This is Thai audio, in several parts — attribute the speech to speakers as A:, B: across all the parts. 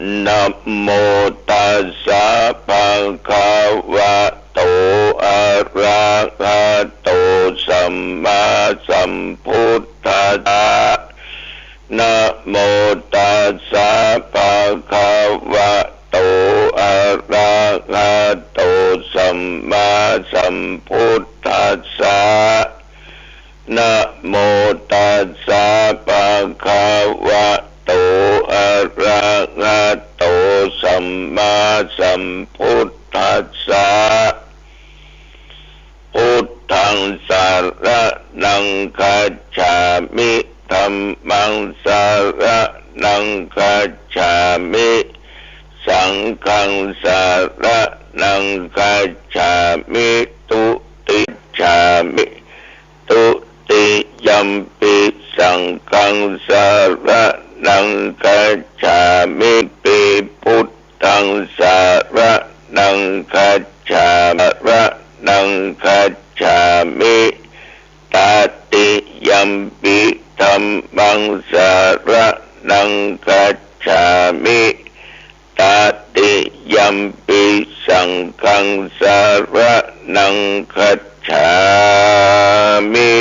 A: นะโมตัสสะภะคะวะโตอะระหะโตสัมมาสัมพุทธัสสะนะโมตัสสะภะคะวะโตอะระหะโตสัมมาสัมพุทธัสสะนะโมตัสสะภะคะวะโตอะระหะโตสัมมาสัมพุทธัสสะพุทธังสรณังคัจฉามิธัมมังสรณังคัจฉามิสังฆังสรณังคัจฉามิตุติฉามิตุติยัมปิสังฆังสรณังคัจฉามิปิพุทธังสรณังคัจฉามินังคัจฉามิตติยัมปิธัมมังสรณังคัจฉามิตติยัมปิสังฆังสรณังคัจฉามิ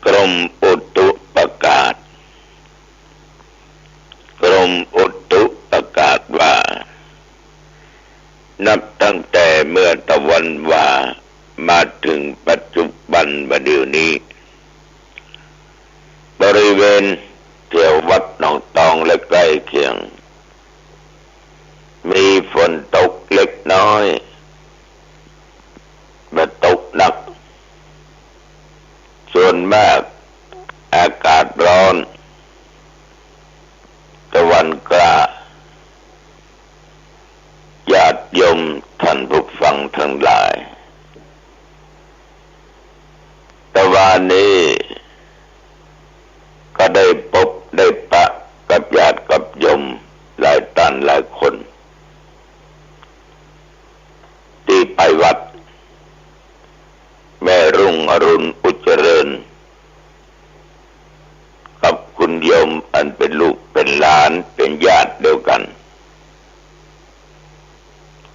A: กรมอุตุประกาศกรมอุตุประกาศว่านับตั้งแต่เมื่อตะวันว่ามาถึงปัจจุบันบัดเดี๋ยวนี้บริเวณแถววัดหนองตองและใกล้เคียงมีฝนตกเล็กน้อยไม่ตกหนักส่วนมากอากาศร้อนตะวันกล้าญาติโยมท่านผู้ฟังทั้งหลายแต่วันนี้ก็ได้พบได้ปะกับญาติกับโยมหลายท่านหลายคนที่ไปวัดแม่รุ่งอรุณอุจเจริญกับคุณโยมอันเป็นลูกเป็นหลานเป็นญาติเดียวกัน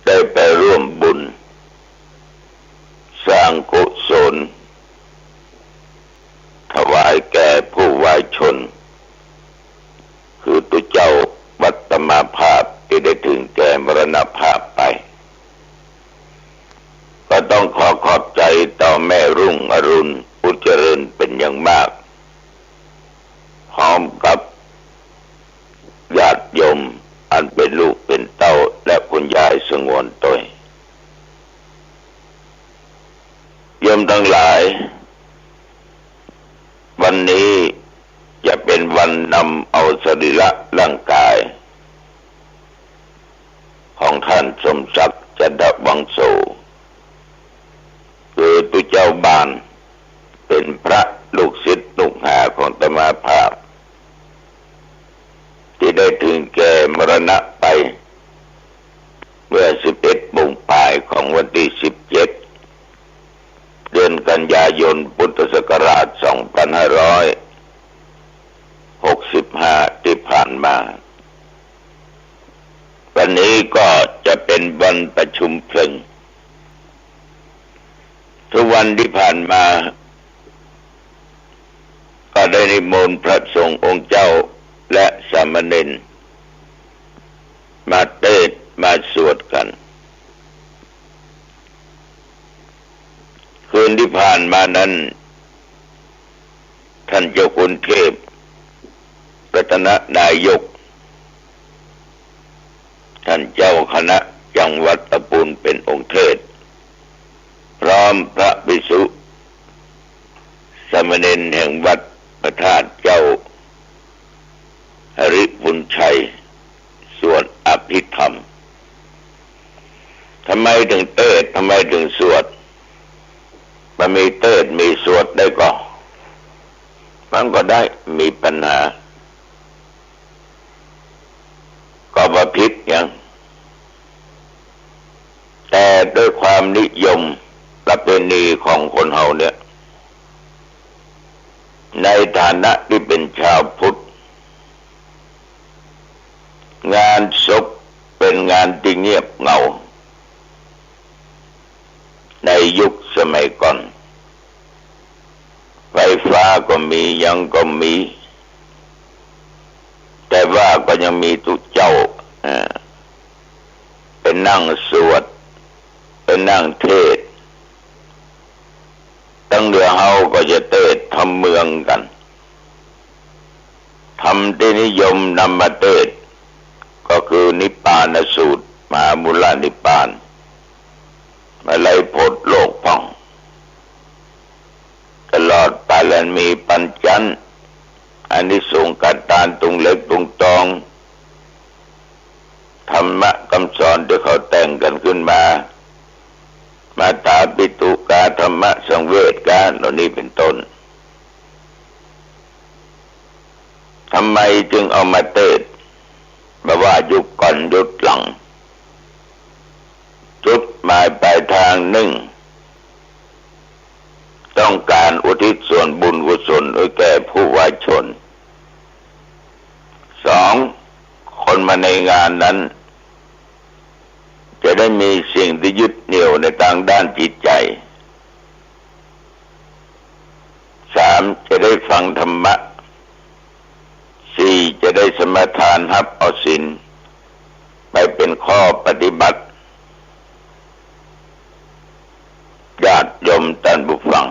A: ได้ไปร่วมบุญสร้างกุศลถวายแก่ผู้วายชนคือตุเจ้าวัตมาภาพที่ได้ถึงแก่มรณภาพไปก็ต้องขอขอบใจต่อแม่รุ่งอรุณอุจเจริญเป็นอย่างมากพร้อมกับญาติโยมอันเป็นลูกเป็นเต้าและคุณยายสงวนตัวโยมทั้งหลายวันนี้จะเป็นวันนำเอาสรีระร่างกายของท่านสมศักดิ์จันทวังโสคือตุเจ้าบ้านเป็นพระลูกศิษย์ลูกหาของอาตมาภาพที่ได้ถึงแก่มรณะไปเมื่อ11 โมงบ่ายของวันที่17 เดือนกันยายนพุทธศักราช 2565 ที่ผ่านมาวันนี้ก็จะเป็นวันประชุมเพลิงทุกวันที่ผ่านมาก็ได้นิมนต์พระสงฆ์องค์เจ้าและสามเณรมาเทศน์มาสวดกันคืนที่ผ่านมานั้นท่านเจ้าคุณเทพรัตนนายกท่านเจ้าคณะจังหวัดตะปูนเป็นองค์เทศน์พร้อมพระภิกษุสามเณรแห่งวัดพระธาตุเจ้าหริบุญชัยสวดอภิธรรมทำไมถึงเทศน์ทำไมถึงสวดมันมีเทศน์มีสวดได้ก็มันก็ได้มีปัญหาก็บ่ผิดอย่างแต่ด้วยความนิยมประเพณีของคนเฮาเนี่ยในฐานะที่เป็นชาวพุทธ งานศพเป็นงานที่เงียบเหงาในยุคสมัยก่อนไฟฟ้าก็มียังก็มีแต่ว่าก็ยังมีทุกเจ้าเป็นนั่งสวดเป็นนั่งเทศตั้งเดือเฮาก็จะเทศทำเมืองกันทำที่นิยมนำมาเทศก็คือนิพพานสูตรมหามูลนิพพานมาไล่ผลโลกพ่องตลอดไปแล้วมีปัญจันอานิสงส์กัตตานตุงเล็กตุงตองธรรมะคำสอนที่เขาแต่งกันขึ้นมามาตาปิตุกาธรรมะสังเวชกาเหล่านี้เป็นต้นทำไมจึงเอามาเทศมาว่ายุคก่อนยุคหลังจุดหมายปลายทางหนึ่งต้องการอุทิศส่วนบุญกุศลให้แก่ผู้วายชนสองคนมาในงานนั้นจะได้มีสิ่งที่ยึดเหนี่ยวในทางด้านจิตใจสามจะได้ฟังธรรมะสี่จะได้สมาทานรับเอาศีลไปเป็นข้อปฏิบัติญาติโยมท่านผู้ฟัง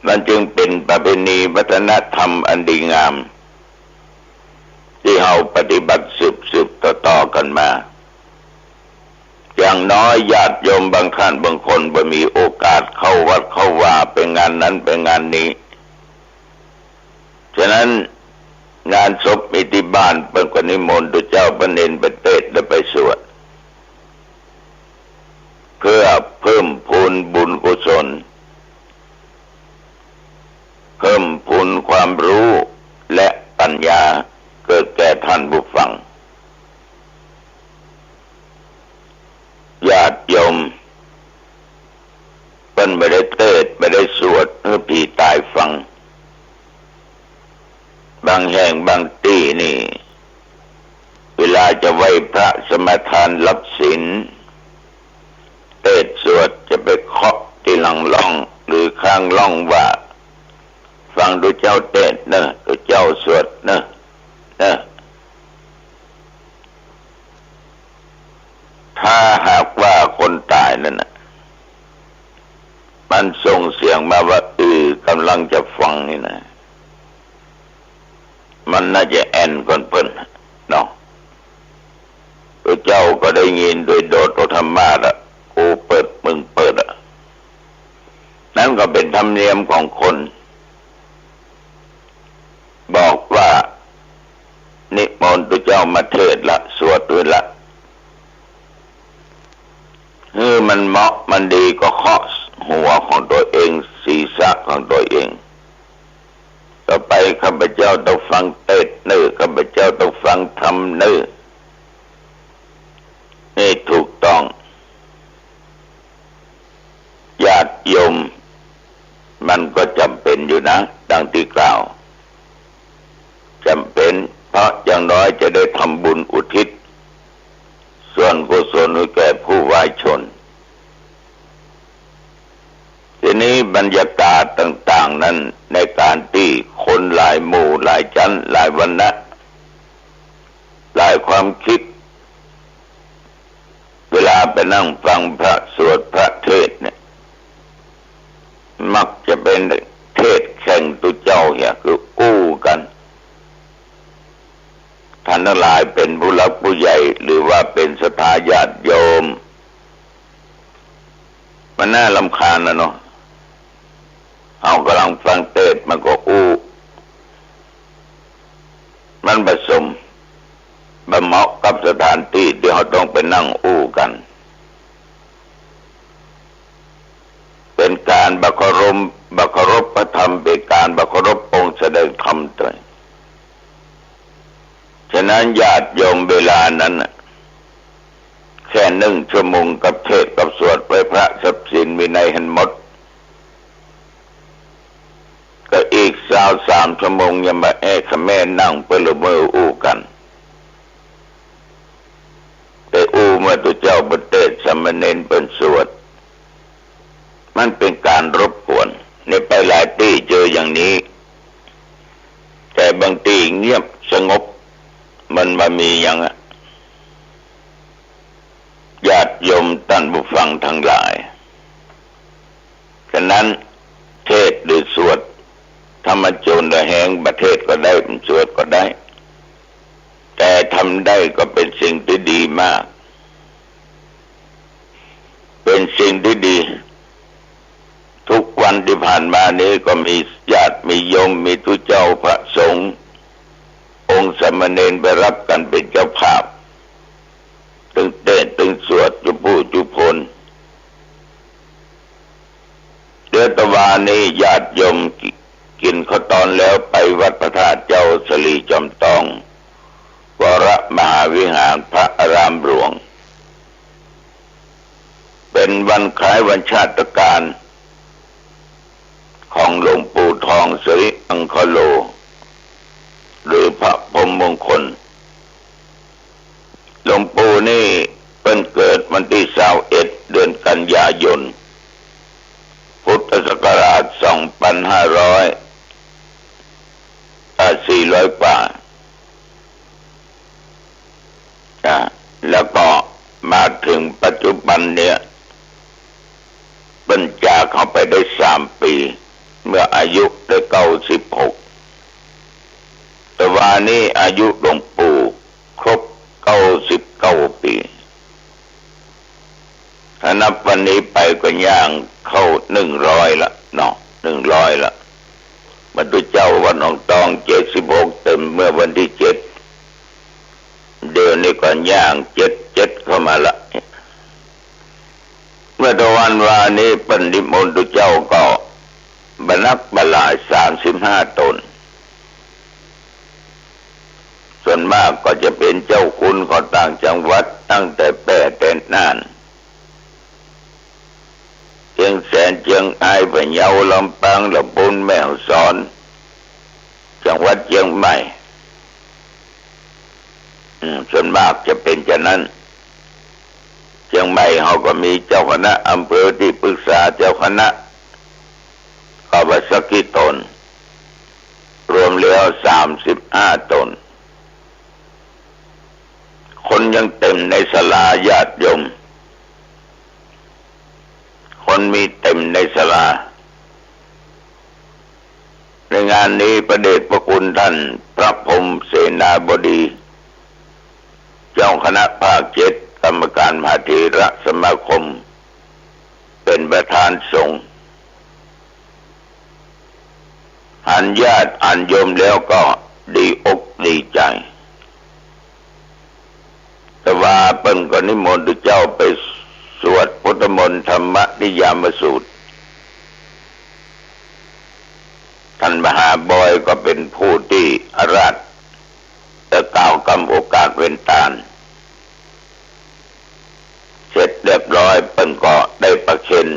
A: มันจึงเป็นประเพณีวัฒนธรรมอันดีงามที่เราปฏิบัติสืบต่อกันมาอย่างน้อยญาติโยมบางท่านบางคนบ่มีโอกาสเข้าวัดเข้าว่าเป็นงานนั้นเป็นงานนี้ฉะนั้นงานศพมีที่บ้านเปิ้นก็นิมนต์ตัวเจ้าพระเนรไปเทศน์และไปสวดเพื่อเพิ่มพูนบุญกุศลเพิ่มพูนความรู้และปัญญาเกิดแก่ท่านผู้ฟังญาติโยมเพิ่นไม่ได้เทศน์ไม่ได้สวดเพื่อผีตายฟังบางแห่งบางที่นี่เวลาจะไหว้พระสมาทานรับศีลเทศน์สวดจะไปเคาะที่หลังล่องหรือข้างล่องว่าฟังดูเจ้าเทศน์เนอะดูเจ้าสวดเนอะถ้าหากว่าคนตายนั่นน่ะมันส่งเสียงมาว่ากำลังจะฟังนี่นะมันน่าจะแอนก่อนเพิ่นเนาะตัวเจ้าก็ได้ยินโดยโดดธรรมะละกูเปิดมึงเปิดอ่ะนั่นก็เป็นธรรมเนียมของคนบอกว่านิมนต์ตัวเจ้ามาเทศน์ละสวดด้วยละมันเหมาะมันดีก็เคาะหัวของตัวเองศีรษะของตัวเองต่อไปข้าพเจ้าต้องฟังเทศน์ข้าพเจ้าต้องฟังธรรมนี่ถูกต้องญาติโยมมันก็จำเป็นอยู่นะดังที่กล่าวจำเป็นเพราะอย่างน้อยจะได้ทำบุญอุทิศส่วนกุศลให้แก่ผู้วายชนทีนี้บรรยากาศต่างๆนั้นในการที่คนหลายหมู่หลายชั้นหลายวรรณะหลายความคิดเวลาไปนั่งฟังพระสวดพระเทศน์เนี่ยมักจะเป็นเทศแข่งตุเจ้าเนี่ยคือกู้กันท่านทั้งหลายเป็นผู้หลักผู้ใหญ่หรือว่าเป็นศรัทธาญาติโยมมันน่ารำคาญนะเนาะเอากำลังฟังเทศน์มันก็มันผสมเหมาะกับสถานที่ที่เขาต้องไปนั่งกันเป็นการบัครพพระธรรมเป็นการบัครพองค์แสดงธรรมด้วยฉะนั้นญาติโยมเวลานั้นแค่1 ชั่วโมงกับเทศน์กับสวดไปพระทรัพย์สินวินัยหันหมดก็อีก23 ชั่วโมงยังมาแม่นั่งไปละเมอกัน เมื่อตัวเจ้าประเทศสามเณรเป็นสวดมันเป็นการรบกวนในไปหลายที่เจออย่างนี้แต่บางทีเงียบสงบมันมามีอย่างญาติโยมท่านผู้ฟังทั้งหลายฉะนั้นเทศหรือสวดธรรมโจรระแหงประเทศก็ได้เป็นสวดก็ได้แต่ทำได้ก็เป็นสิ่งที่ดีมากเป็นสิ่งที่ดีทุกวันที่ผ่านมานี้ก็มีญาติมีโยมมีทุเจ้าพระสงฆ์องค์สามเณรไปรับกันเป็นเจ้าภาพตึงเต้นตึงสวดจุปูจุพลเดือนตะวานี้ญาติโยมกินข้าวตอนแล้วไปวัดพระธาตุเจ้าสลีจอมทองวรมหาวิหารพระอารามหลวงเป็นวันคล้ายวันชาติการของหลวงปู่ทองสิริอังคโลหรือพระพรหมมงคลหลวงปู่นี่เป็นเกิดวันที่21เดือนกันยายนพุทธศักราช400 กว่าแล้วก็มาถึงปัจจุบันเนี่ยบรรจาเข้าไปได้3 ปีเมื่ออายุได้96แต่ว่านี้อายุหลวงปู่ครบ99 ปีถ้านับวันนี้ไปก็ย่างเข้า100ละเนาะ100ละบรรดุเจ้าวันหนองตอง76เต็มเมื่อวันที่7เดือนนี้ก็ย่าง77เข้ามาละเมื่อตะวันวานี้ปณิมนต์ตุเจ้าก็บรรลักบรรลาย35 ตนส่วนมากก็จะเป็นเจ้าคุณของต่างจังหวัดตั้งแต่แปะแต่นานเชียงแสนเชียงรายพะเยาลำปางลำพูนแม่ฮ่องสอนจังหวัดเชียงใหม่ส่วนมากจะเป็นฉะนั้นเชียงใหม่เขาก็มีเจ้าคณะอำเภอที่ปรึกษาเจ้าคณะก็ว่าสักกี่ตนรวมแล้ว35 ตนคนยังเต็มในศาลาญาติโยมคนมีเต็มในศาลาในงานนี้พระเดชพระคุณท่านพระพรหมเสนาบดีเจ้าคณะภาค7กรรมการมหาเถรสมาคมเป็นประธานสงฆ์อันญาติอันโยมแล้วก็ดีอกดีใจแต่ว่าเปิ้นก็นิมนต์เจ้าไปสวดพุทธมนต์ธรรมนิยามสูตรท่านมหาบอยก็เป็นผู้ที่อาราธแต่กล่าวกำโอกาสเว้นตาลเสร็จเรียบร้อยเปิ้นก็ได้ประเคน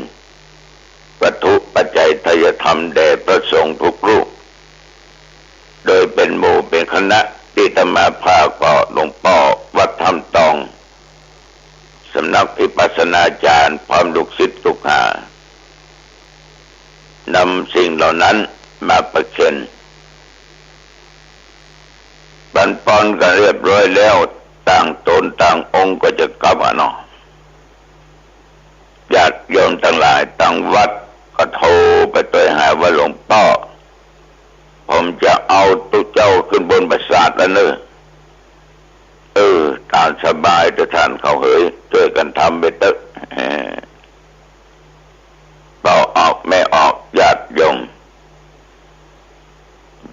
A: วัตถุปัจจัยทายธรรมแด่พระสงฆ์ทุกรูปโดยเป็นหมู่เป็นคณะที่ธรรมาภาก็หลวงพ่อวัดธรรมตองสำนักวิปัสสนาจารย์พร้อมลูกศิษย์ลูกหานำสิ่งเหล่านั้นมาประเคนบรรพรกันเรียบร้อยแล้วต่างตนต่างองค์ก็จะกลับเนาะญาติโยมทั้งหลายต่างวัดก็โทรไปตัวหาว่าหลวงพ่อผมจะเอาตุเจ้าขึ้นบนปราสาทแล้วเนอะตามสบายแต่ท่านเขาเฮ้ยช่วยกันทำไปเถอะเป่าออกไม่ออกญาติโยม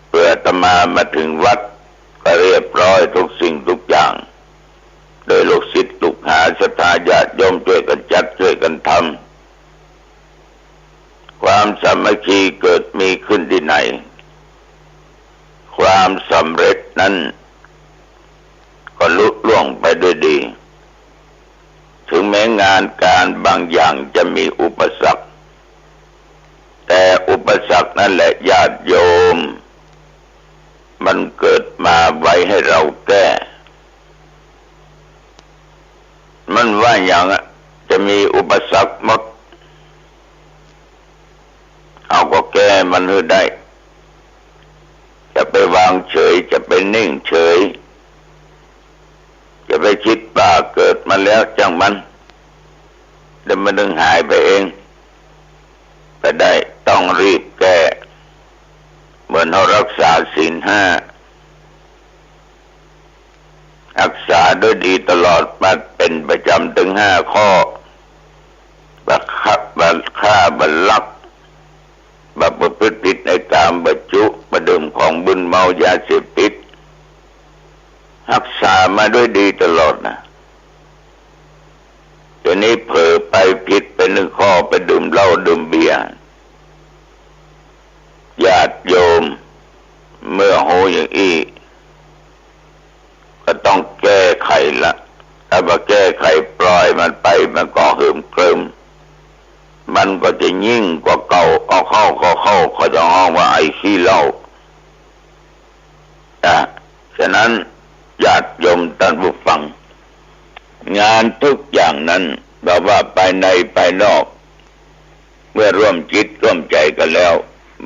A: เพื่ออาตมาถึงวัดก็เรียบร้อยทุกสิ่งทุกอย่างโดยลูกศิษย์ลูกหาศรัทธาญาติโยมช่วยกันจัดช่วยกันทำความสามัคคีเกิดมีขึ้นที่ไหนความสำเร็จนั้นก็ลุล่วงไปด้วยดีถึงแม้งานการบางอย่างจะมีอุปสรรคแต่อุปสรรคนั่นแหละญาติโยมมันเกิดมาไว้ให้เราแก้มัน มันให้ได้จะไปวางเฉยจะไปนิ่งเฉยจะไปคิดว่าเกิดมาแล้วจังมันเดี๋ยวมันดึงหายไปเองไปได้ต้องรีบแก้เหมือนเรารักษาศีลห้ารักษาด้วยดีตลอดมาเป็นประจำถึง5 ข้อบักขับบักฆ่าบักลักบักประพฤติผิดในกามบักจุบักดื่มของบึนเมายาเสพติดรักษามาด้วยดีตลอดนะทีนี้เผลอไปผิดไป1 ข้อไปดื่มเหล้าดื่มเบียร์ญาติโยมเมื่อโหอย่างอี้ก็ต้องแก้ไขละถ้าว่าแก้ไขปล่อยมันไปมันก็เหิมเกริมมันก็จะยิ่งกว่าเก่าเอาเข้าเขาจะห้องว่าไอ้ขี้เหล้าฉะนั้นญาติโยมท่านผู้ฟังงานทุกอย่างนั้นเราว่าภายในภายนอกเมื่อร่วมจิตร่วมใจกันแล้ว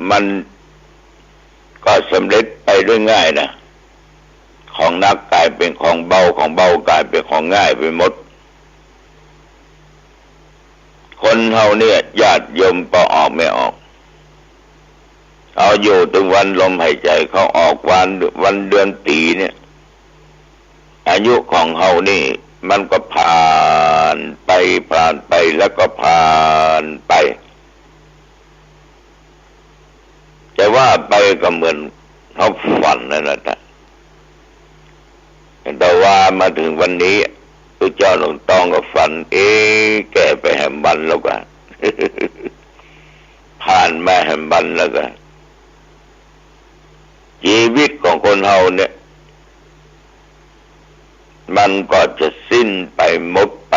A: มันก็สำเร็จไปด้วยง่ายนะของหนักกลายเป็นของเบาของเบากลายเป็นของง่ายไปหมดคนเฮาเนี่ยญาติโยมพอออกไม่ออกเอาอยู่ถึงวันลมหายใจเขาออกวันเดือนปีเนี่ยอายุของเฮานี่มันก็ผ่านไปแล้วก็ผ่านไปแต่ว่าไปก็เหมือนเขาฝันนั่นแหละแต่ว่ามาถึงวันนี้พระเจ้าหลวงตองก็ฝันแก่ไปแห่งบันแล้วกันผ่านมาแห่งบันแล้วกันชีวิตของคนเฮาเนี่ยมันก็จะสิ้นไปหมดไป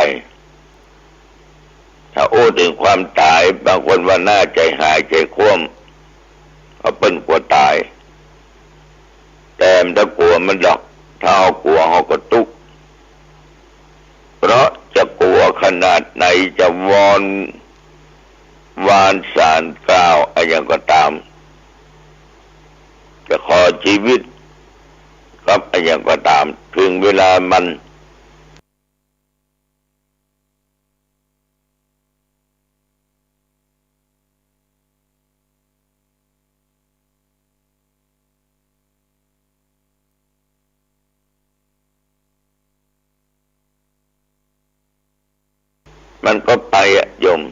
A: ถ้าโอ้ถึงความตายบางคนว่าน่าใจหายใจคว่ำเขาเป็นกลัวตายแต่ถ้ากลัวมันดอกถ้าเอากลัวเขาก็ทุกข์เพราะจะกลัวขนาดไหนจะวอนวานสารกล่าวอะไรอย่างก็ตามจะขอชีวิตกับอะไรอย่างก็ตามถึงเวลามันก็ไปโยม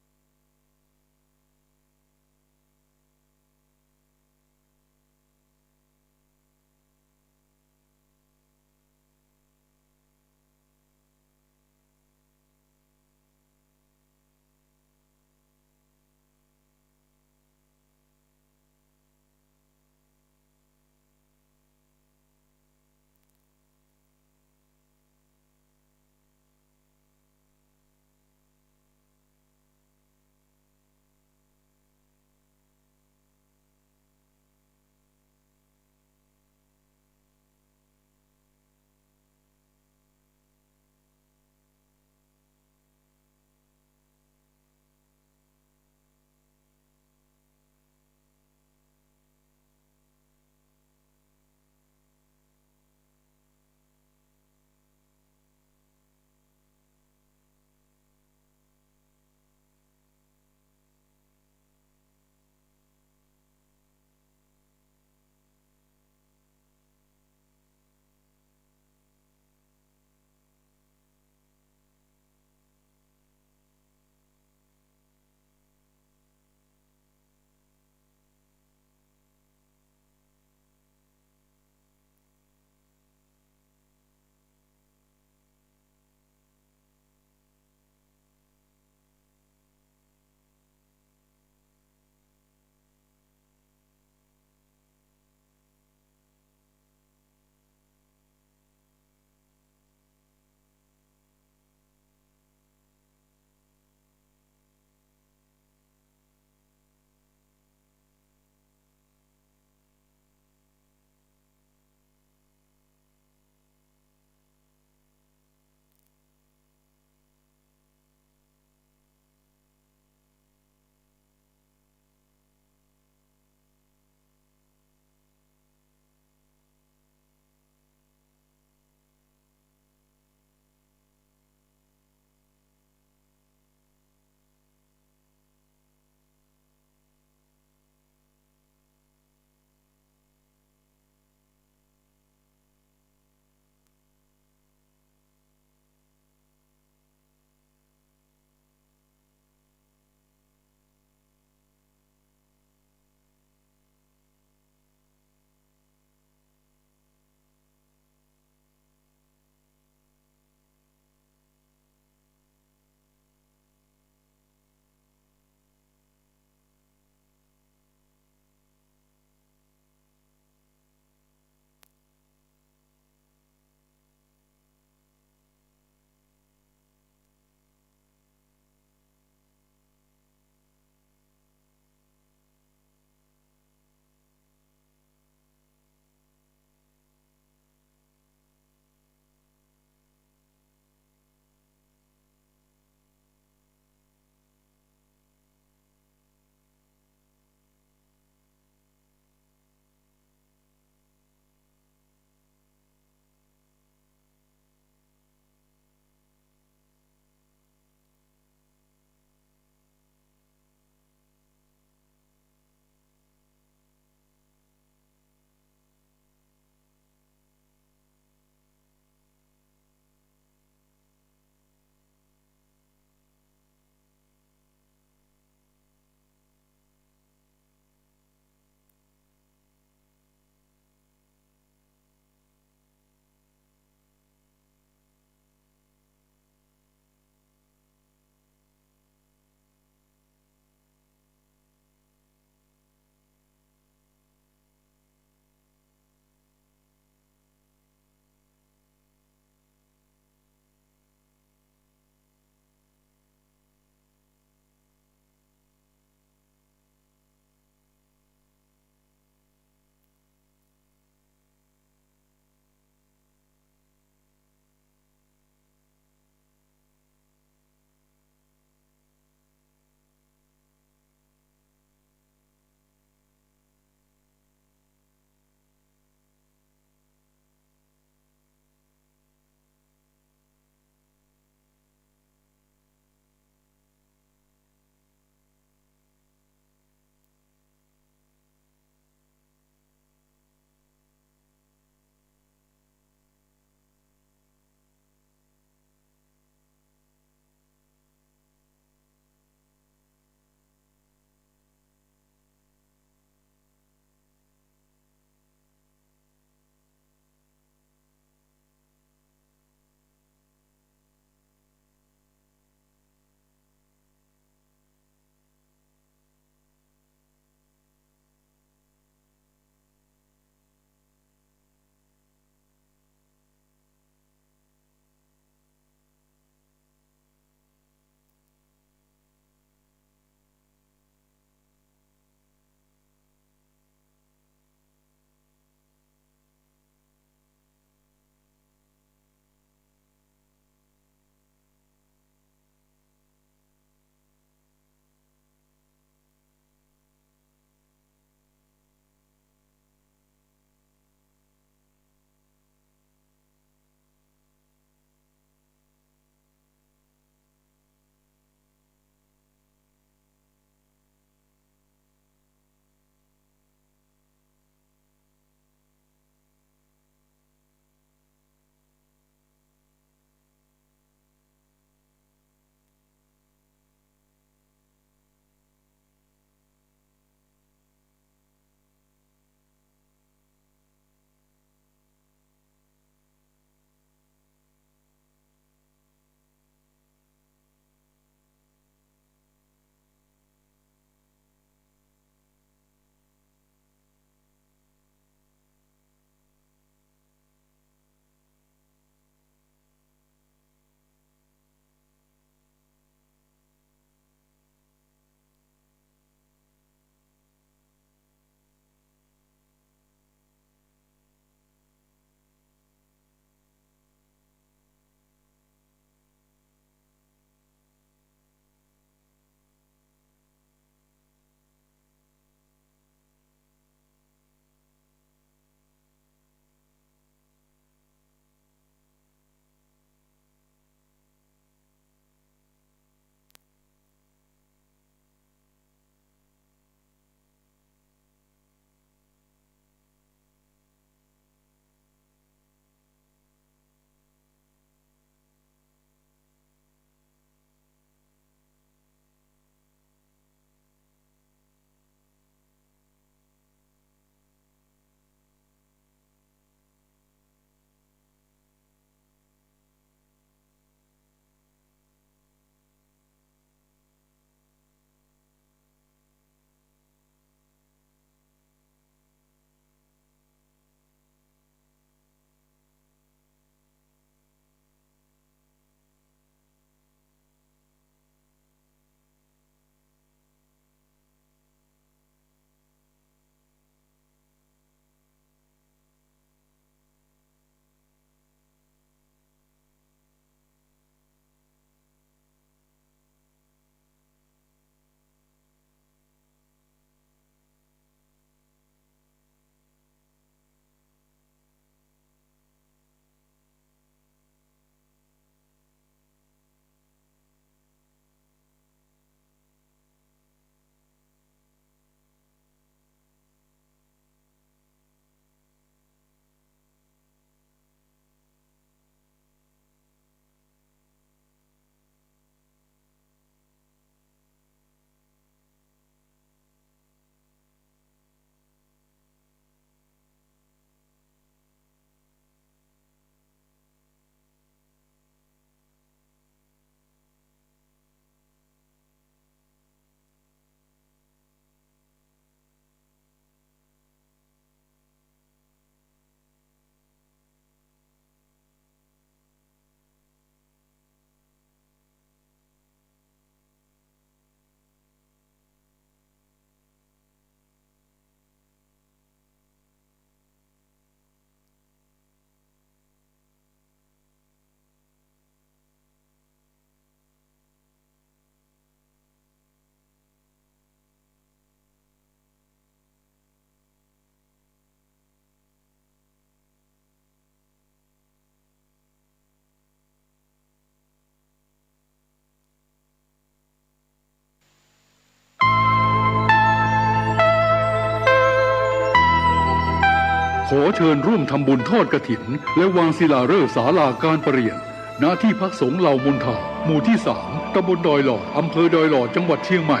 B: ขอเชิญร่วมทำบุญทอดกฐินและวางศิลาฤกษ์ศาลาการประเรียนณที่พักสงฆ์เหล่ามนทาหมู่ที่3ตำบลดอยหลอดอำเภอดอยหลอดจังหวัดเชียงใหม่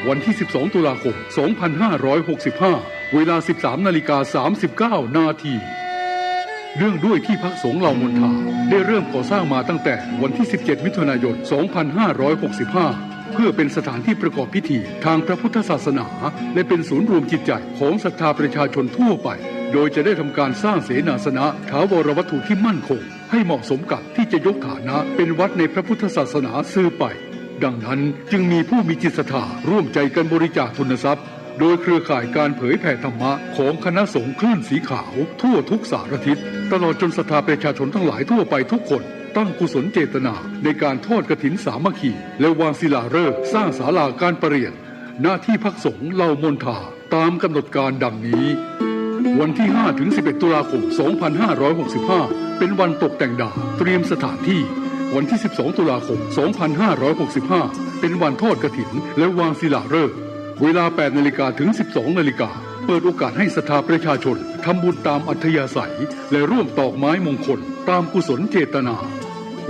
B: วันที่12ตุลาคม2565เวลา 13:39 นาทีเนื่องด้วยที่พักสงฆ์เหล่ามนทาได้เริ่มก่อสร้างมาตั้งแต่วันที่17มิถุนายน2565เพื่อเป็นสถานที่ประกอบพิธีทางพระพุทธศาสนาและเป็นศูนย์รวมจิตใจของศรัทธาประชาชนทั่วไปโดยจะได้ทำการสร้างเสนาสนะถาวรวัตถุที่มั่นคงให้เหมาะสมกับที่จะยกฐานะเป็นวัดในพระพุทธศาสนาสืบไปดังนั้นจึงมีผู้มีจิตศรัทธาร่วมใจกันบริจาคทุนทรัพย์โดยเครือข่ายการเผยแผ่ธรรมะของคณะสงฆ์คลื่นสีขาวทั่วทุกสารทิศตลอดจนศรัทธาประชาชนทั้งหลายทั่วไปทุกคนตั้งกุศลเจตนาในการทอดกฐินสามัคคีและวางศิลาฤกษ์สร้างศาลาการประเรียนณที่พักสงฆ์เหล่ามนทาตามกำหนดการดังนี้วันที่5ถึง11ตุลาคม2565เป็นวันตกแต่งดาวเตรียมสถานที่วันที่12ตุลาคม2565เป็นวันทอดกฐินและวางศิลาฤกษ์เวลา 8 นาฬิกาถึง 12 นาฬิกาเปิดโอกาสให้ศรัทธาประชาชนทำบุญตามอัธยาศัยและร่วมตอกไม้มงคลตามกุศลเจตนา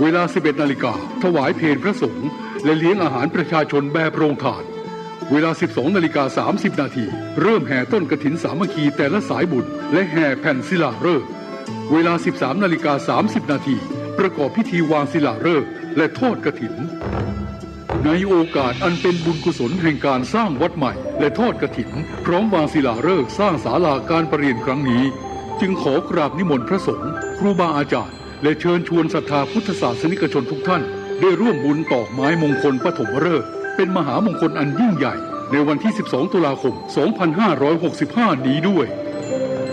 B: เวลา 11 นาฬิกาถวายเพลพระสงฆ์และเลี้ยงอาหารประชาชนแบบโรงทานเวลา 12:30 นาทีเริ่มแห่ต้นกฐินสามัคคีแต่ละสายบุญและแห่แผ่นศิลาฤกษ์เวลา 13:30 นาทีประกอบพิธีวางศิลาฤกษ์และทอดกฐินในโอกาสอันเป็นบุญกุศลแห่งการสร้างวัดใหม่และทอดกฐินพร้อมวางศิลาฤกษ์สร้างศาลาการประเรียนครั้งนี้จึงขอกราบนิมนต์พระสงฆ์ครูบาอาจารย์และเชิญชวนศรัทธาพุทธศาสนิกชนทุกท่านได้ร่วมบุญตอกไม้มงคลปฐมฤกษ์เป็นมหามงคลอันยิ่งใหญ่ในวันที่12ตุลาคม2565นี้ด้วย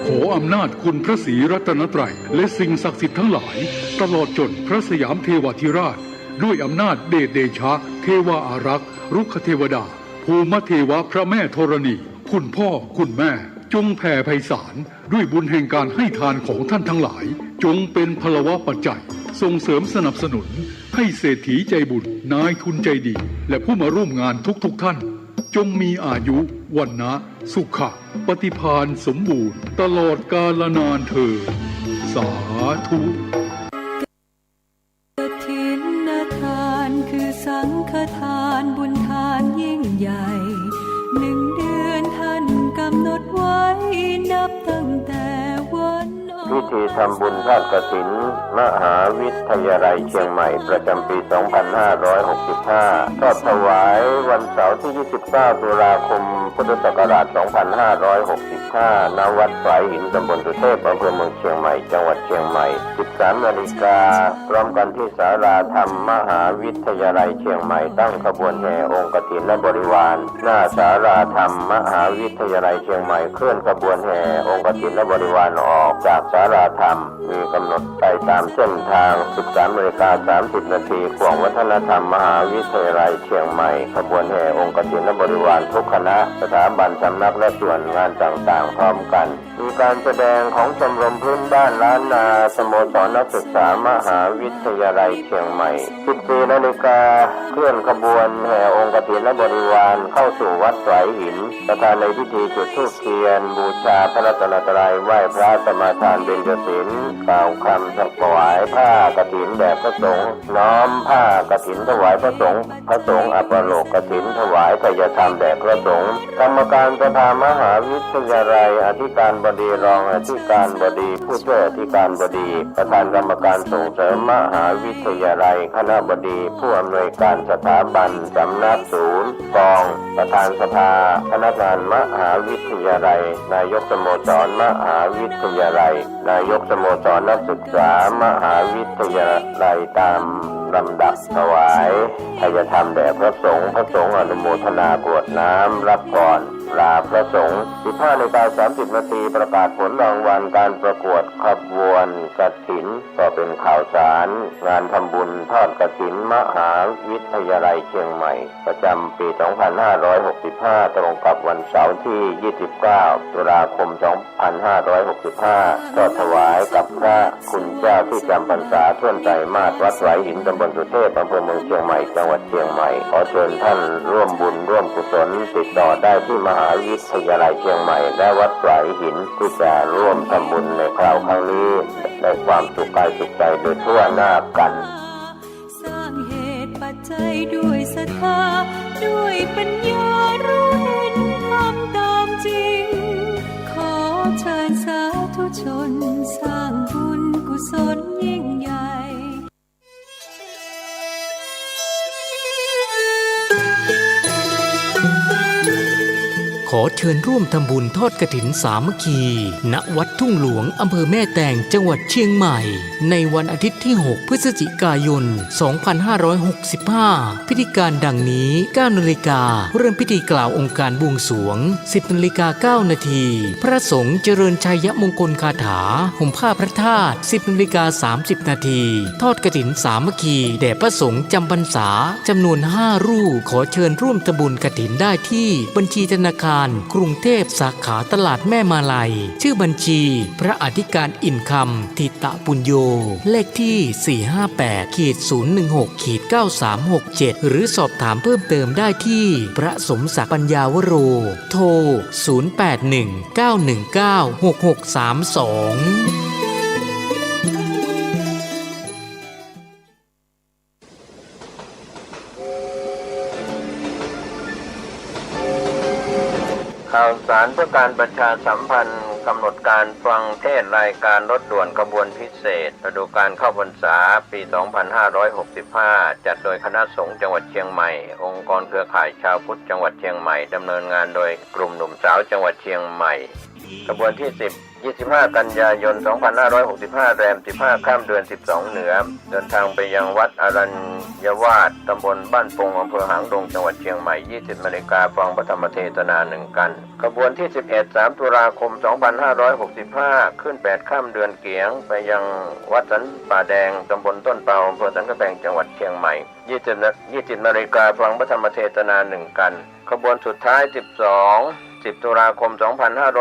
B: ขออำนาจคุณพระศรีรัตนตรัยและสิ่งศักดิ์สิทธิ์ทั้งหลายตลอดจนพระสยามเทวาธิราชด้วยอำนาจเดชเดชะเทวาอารักษ์รุกขเทวดาภูมิเทวะพระแม่ธรณีคุณพ่อคุณแม่จงแผ่ไพศาลด้วยบุญแห่งการให้ทานของท่านทั้งหลายจงเป็นพลวะปัจจัยส่งเสริมสนับสนุนให้เศรษฐีใจบุญนายทุนใจดีและผู้มาร่วมงานทุกท่านจงมีอายุวันนะสุขะปฏิภาณสมบูรณ์ตลอดกาลนานเถิดสาธุ
C: กฐินทานคือสังฆทานบุญทานยิ่งใหญ่1 เดือนท่านกำหนดไว้นับตั้งแต่วัน
A: พิธีทำบุญทอดกฐินมหาวิทยาลัยเชียงใหม่ประจำปี 2565 ทอดถวายวันเสาร์ที่ 29 ตุลาคม พุทธศักราช 2565 ณ วัดฝายหินตำบลสุเทพอำเภอเมืองเชียงใหม่ จังหวัดเชียงใหม่ 13 นาฬิกาพร้อมกันที่ศาลาธรรมมหาวิทยาลัยเชียงใหม่ตั้งขบวนแห่องค์กฐินและบริวารหน้าศาลาธรรมมหาวิทยาลัยเชียงใหม่เคลื่อนขบวนแห่องค์กฐินและบริวารออกจากศาลาธรรมมีกำหนดไปตามเส้นทาง 13:30 นาทีของวัฒนธรรมมหาวิทยาลัยเชียงใหม่ขบวนแห่องค์กฐินและบริวารทุกคณะสถาบันสำนักและส่วนงานต่างๆพร้อมกันมีการแสดงของชมรมพื้นบ้านล้านนาสโมสรนักศึกษามหาวิทยาลัยเชียงใหม่ 14 นาฬิกาเคลื่อนขบวนแห่องค์กฐินและบริวารเข้าสู่วัดฝายหินประธานในพิธีจุดธูปเทียนบูชาพระรัตนตรัยไหว้พระสมาทานเบญจศีลกล่าวคำถวายผ้ากฐินแด่พระสงฆ์น้อมผ้ากฐินถวายพระสงฆ์อัปโลกกฐินถวายไตรธรรมแด่พระสงฆ์กรรมการประธานมหาวิทยาลัยอธิการบดีรองอธิการบดีผู้ช่วยอธิการบดีประธานกรรมการส่งเสริมมหาวิทยาลัยคณบดีผู้อำนวยการสถาบันสำนักศูนย์กองประธานสภาพนักงานมหาวิทยาลัยนายกสโมสรมหาวิทยาลัยนายกสโมสรนักศึกษามหาวิทยาลัยตามลำดับถวายไตรธรรมแด่พระสงฆ์อนุโมทนากรวดน้ำรับพรลาพระสงฆ์ 15:30 นาทีประกาศผลรางวัลการประกวดขบวนกฐินก็เป็นข่าวสารงานทำบุญทอดกฐินมหาวิทยาลัยเชียงใหม่ประจำปี 2565 ตรงกับวันเสาร์ที่ 29 ตุลาคม 2565 ทอดถวาย ายกับพระคุณเจ้าที่จำพรรษาท่วนไตรมาสวัดไหวหินตำบลสุเทพอำเภอเมืองเชียงใหม่จังหวัดเชียงใหม่ขอเชิญท่านร่วมบุญร่วมกุศลติดต่อได้ที่มหาวิทยาลัยเชียงใหม่และวัดไหวหินที่จะร่วมทำบุญในคราวครั้งนี้ได้ความสุขกายสุขใจโดยทั่วหน้ากัน
C: สร้างเหตุปัจจัยด้วยศรัทธาด้วยปัญญารู้เห็นทำตามจริงขอเชิญสาธุชนสร้างบุญกุศลยิ่งใหญ่
D: ขอเชิญร่วมทำบุญทอดกฐินสามัคคี ณ วัดทุ่งหลวงอำเภอแม่แตงจังหวัดเชียงใหม่ในวันอาทิตย์ที่ 6 พฤศจิกายน 2565 พิธีการดังนี้ 9 นาฬิกาเริ่มพิธีกล่าวองค์การบวงสรวง 10 นาฬิกา 9 นาที พระสงฆ์เจริญชัยมงคลคาถา ห่มผ้าพระธาตุ 10 นาฬิกา 30 นาที ทอดกฐินสามัคคีแด่พระสงฆ์จำพรรษาจำนวน 5 รูปขอเชิญร่วมทำบุญกฐินได้ที่บัญชีธนาคารกรุงเทพสาขาตลาดแม่มาลัยชื่อบัญชีพระอธิการอินคำทิตะปุญโญเลขที่ 458-016-9367 หรือสอบถามเพิ่มเติมได้ที่พระสมศักดิ์ปัญญาวโรโทร 0819196632
A: ข่าวสารเพื่อการประชาสัมพันธ์กำหนดการฟังเทศรายการรถด่วนขบวนพิเศษฤดูกาลเข้าพรรษาปี 2565 จัดโดยคณะสงฆ์จังหวัดเชียงใหม่องค์กรเครือข่ายชาวพุทธจังหวัดเชียงใหม่ดำเนินงานโดยกลุ่มหนุ่มสาวจังหวัดเชียงใหม่ขบวนที่ 10 25 กันยายน 2565 แรม 15 ข้ามเดือน 12 เหนือเดินทางไปยังวัดอรัญยวาสตำบลบ้านปงอำเภอหางดงจังหวัดเชียงใหม่ 20 นาฬิกาฟังพระธรรมเทศนา1 กันขบวนที่ 11 3 ตุลาคม 2565 ขึ้น 8 ข้ามเดือนเกียงไปยังวัดสันป่าแดงตำบลต้นเปาอำเภอสันกำแพงจังหวัดเชียงใหม่ 20 นาฬิกาฟังพระธรรมเทศนา1 กันขบวนสุดท้าย 10 ตุลาคม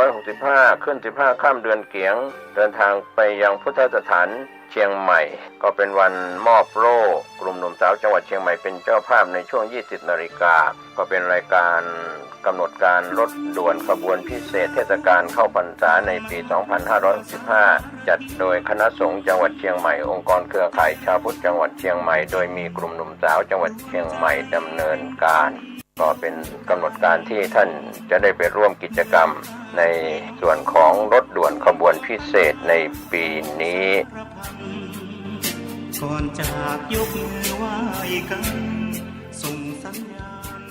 A: 2565 ขึ้น 15 ข้ามเดือนเกียงเดินทางไปยังพุทธสถานเชียงใหม่ก็เป็นวันมอบโล่กลุ่มหนุ่มสาวจังหวัดเชียงใหม่เป็นเจ้าภาพในช่วง 20 นาฬิกาก็เป็นรายการกำหนดการรถด่วนขบวนพิเศษเทศกาลเข้าพรรษาในปี 2565 จัดโดยคณะสงฆ์จังหวัดเชียงใหม่องค์กรเครือข่ายชาวพุทธจังหวัดเชียงใหม่โดยมีกลุ่มหนุ่มสาวจังหวัดเชียงใหม่ดำเนินการก็เป็นกำหนดการที่ท่านจะได้ไปร่วมกิจกรรมในส่วนของรถด่วนขบวนพิเศษในปีนี้
E: ก่อนจากยกมือไหว้กันส่งสัญญาณ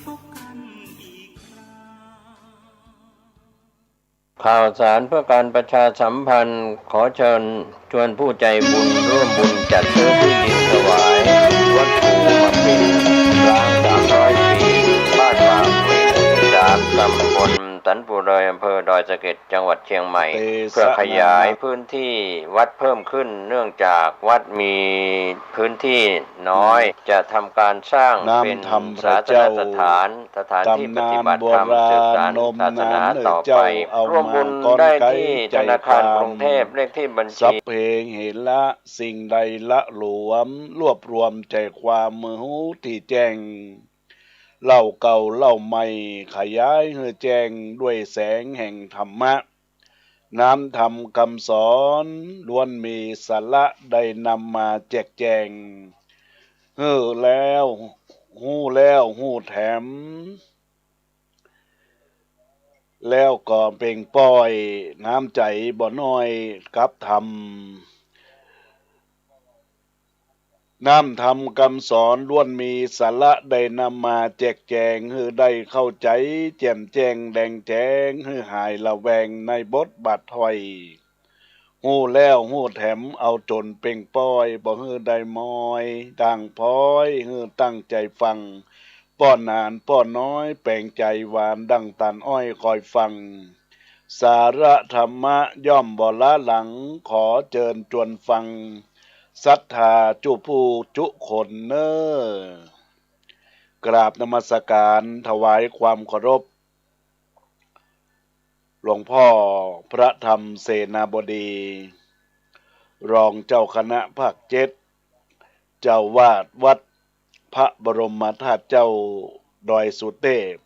E: พบกันอีกครั้ง
A: ข่าวสารเพื่อการประชาสัมพันธ์ขอเชิญชวนผู้ใจบุญร่วมบุญจัดซื้อที่ดินถวายวัดภูมิปินร้าง300 ปีบ้านบางเขนที่3ตำบลสันปุเรยอำเภอดอยสะเก็ดจังหวัดเชียงใหม่เพื่อขยายพื้นที่วัดเพิ่มขึ้นเนื่องจากวัดมีพื้นที่น้อยจะทำการสร้างเป็นศาสนสถานที่ปฏิบัติธรรมสืบสานศาสนาต่อไปร่วมบุญได้ที่ธนาคารกรุงเทพเลขที่บัญชี
F: สัพเพเหระสิ่งใดละหลวมรวบรวมใจความมือหูที่แจ้งเล่าเก่าเล่าใหม่ขยายให้แจ้งด้วยแสงแห่งธรรมะน้ำธรรมคำสอนล้วนมีสาระได้นำมาแจกแจงแล้วหู้แถมแล้วก็เป่งป้อยน้ำใจบ่น้อยกับธรรมน้ำธรรมคำสอนล้วนมีสาระได้นำมาแจกแจงให้ได้เข้าใจแจ่มแจ้งแดงแจ้งให้หายละแวงในบทบาทถอยหู้แล้วหู้แถมเอาจนเป่งป้อยบ่ให้ได้มอยดังพ้อยให้ตั้งใจฟังป้อนนานป้อนน้อยแปลงใจหวานดังตันอ้อยคอยฟังสาระธรรมะย่อมบ่ละหลังขอเจิญจวนฟังศรัทธาจุผู้จุคนเนอกราบนมัสการถวายความเคารพหลวงพ่อพระธรรมเสนาบดี รองเจ้าคณะภาค7เจ้าวาดวัดพระบรมธาตุเจ้าดอยสุเทพ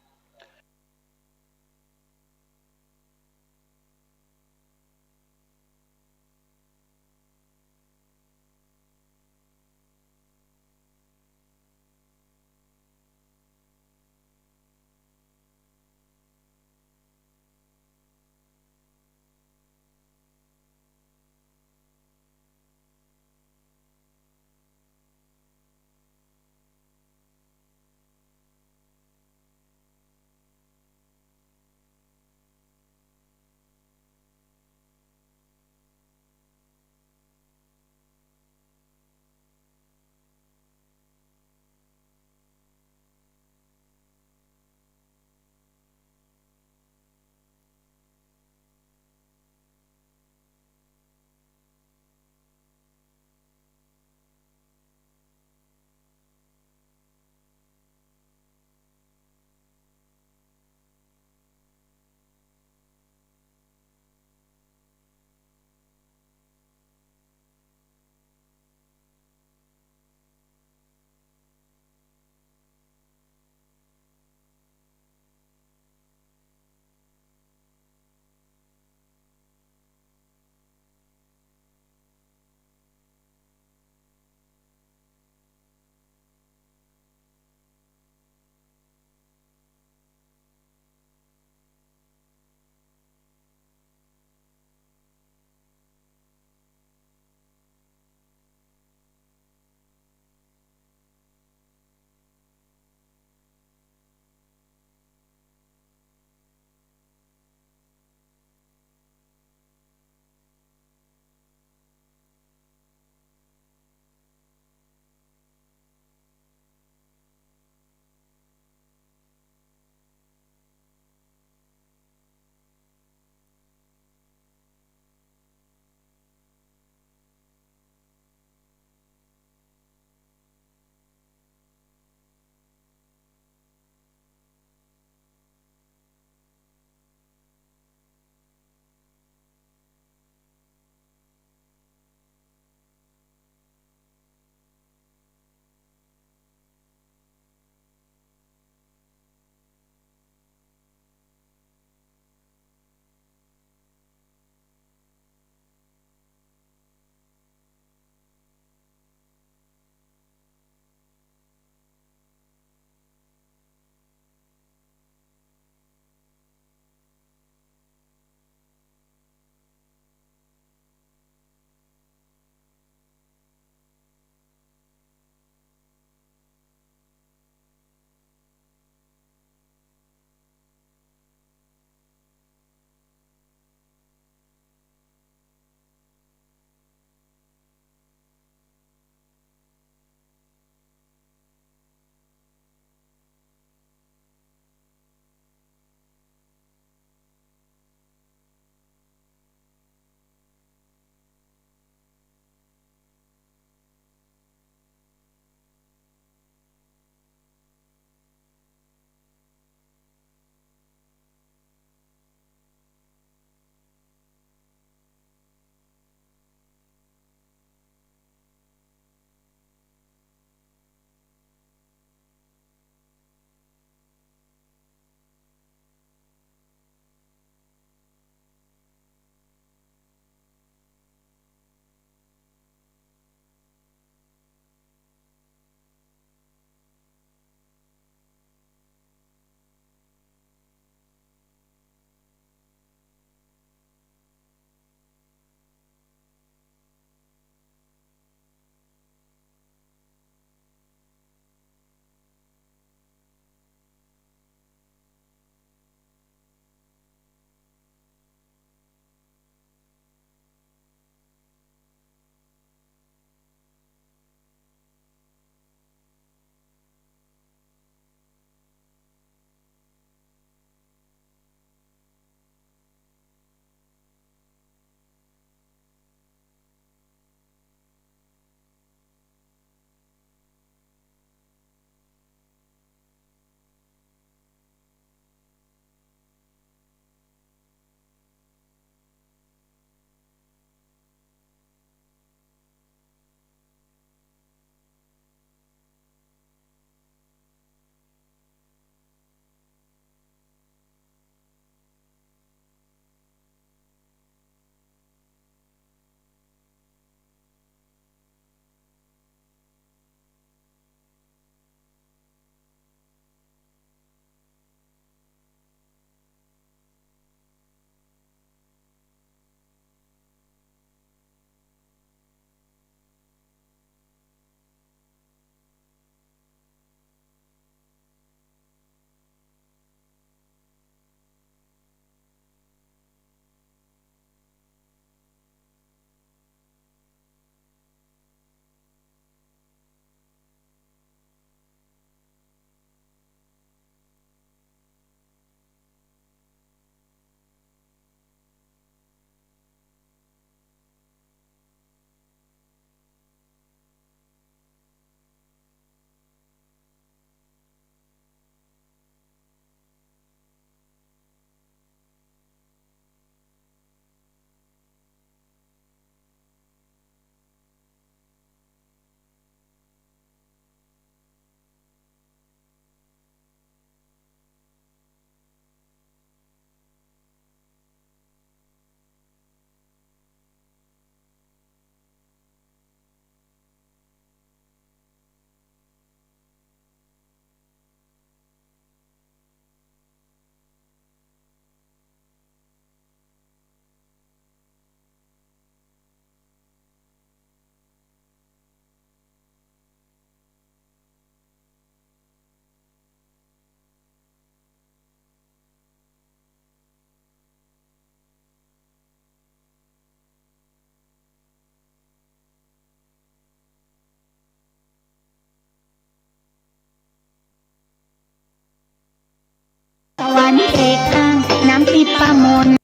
G: วรรค์เอกอังน้ำทิพย์มนต์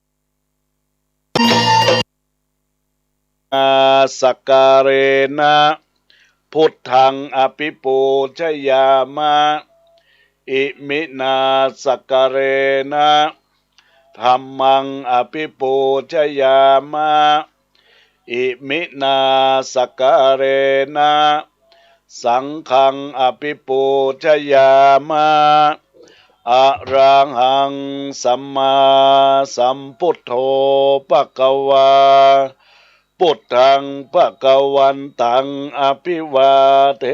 F: อาสักการเรนะพุทธังอภิปูชยามะอิมินาสักการเรนะธัมมังอภิปูชยามะอิมินาสักการเรนะสังฆังอภิปูชยามะอะระหังสัมมาสัมพุทโธภควาพุทธังภควันตังอภิวาเท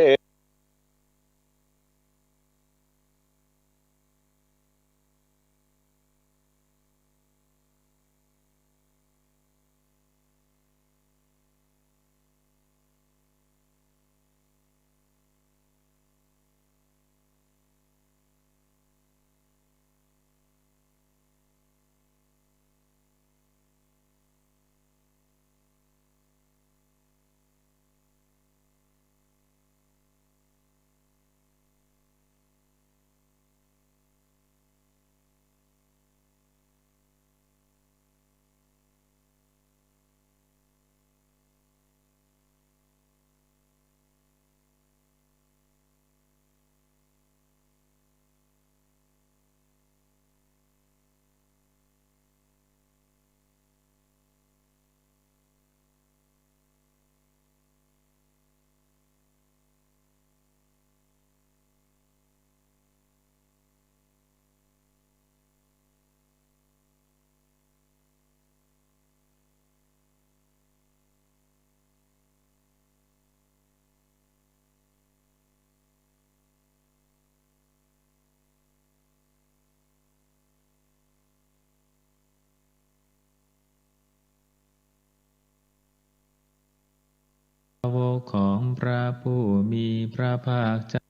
H: สาวกของพระผู้มีพระภาคเจ้า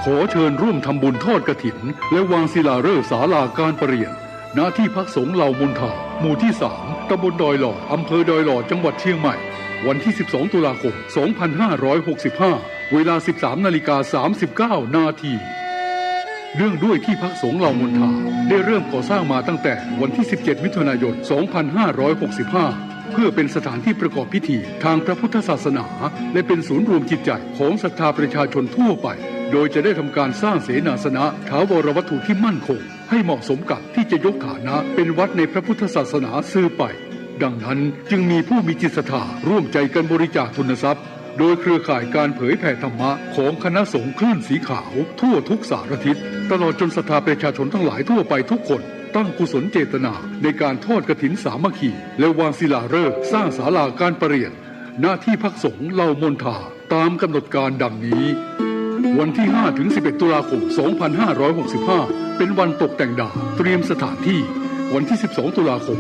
B: ขอเชิญร่วมทำบุญทอดกฐินและวางศิลาฤกษ์ศาลาการประเรียนณที่พักสงฆ์เหล่ามนทาหมู่ที่ 3 ตำบลดอยหล่ออำเภอดอยหล่อจังหวัดเชียงใหม่วันที่ 12 ตุลาคม 2565 เวลา 13:39 นาทีเรื่องด้วยที่พักสงฆ์เหล่ามนทาได้เริ่มก่อสร้างมาตั้งแต่วันที่ 17 มิถุนายน 2565 เพื่อเป็นสถานที่ประกอบพิธีทางพระพุทธศาสนาและเป็นศูนย์รวมจิตใจของศรัทธาประชาชนทั่วไปโดยจะได้ทำการสร้างเสนาสนะถาวรวัตถุที่มั่นคงให้เหมาะสมกับที่จะยกฐานะเป็นวัดในพระพุทธศาสนาสืบไปดังนั้นจึงมีผู้มีจิตศรัทธาร่วมใจกันบริจาคทุนทรัพย์โดยเครือข่ายการเผยแผ่ธรรมะของคณะสงฆ์คลื่นสีขาวทั่วทุกสารทิศตลอดจนศรัทธาประชาชนทั้งหลายทั่วไปทุกคนตั้งกุศลเจตนาในการทอดกฐินสามัคคีและวางศิลาฤกษ์สร้างศาลาการประเรียนณที่พักสงฆ์เหล่ามนทาตามกำหนดการดังนี้วันที่ 5-11 ตุลาคม 2565 เป็นวันตกแต่งดาวเตรียมสถานที่วันที่ 12 ตุลาคม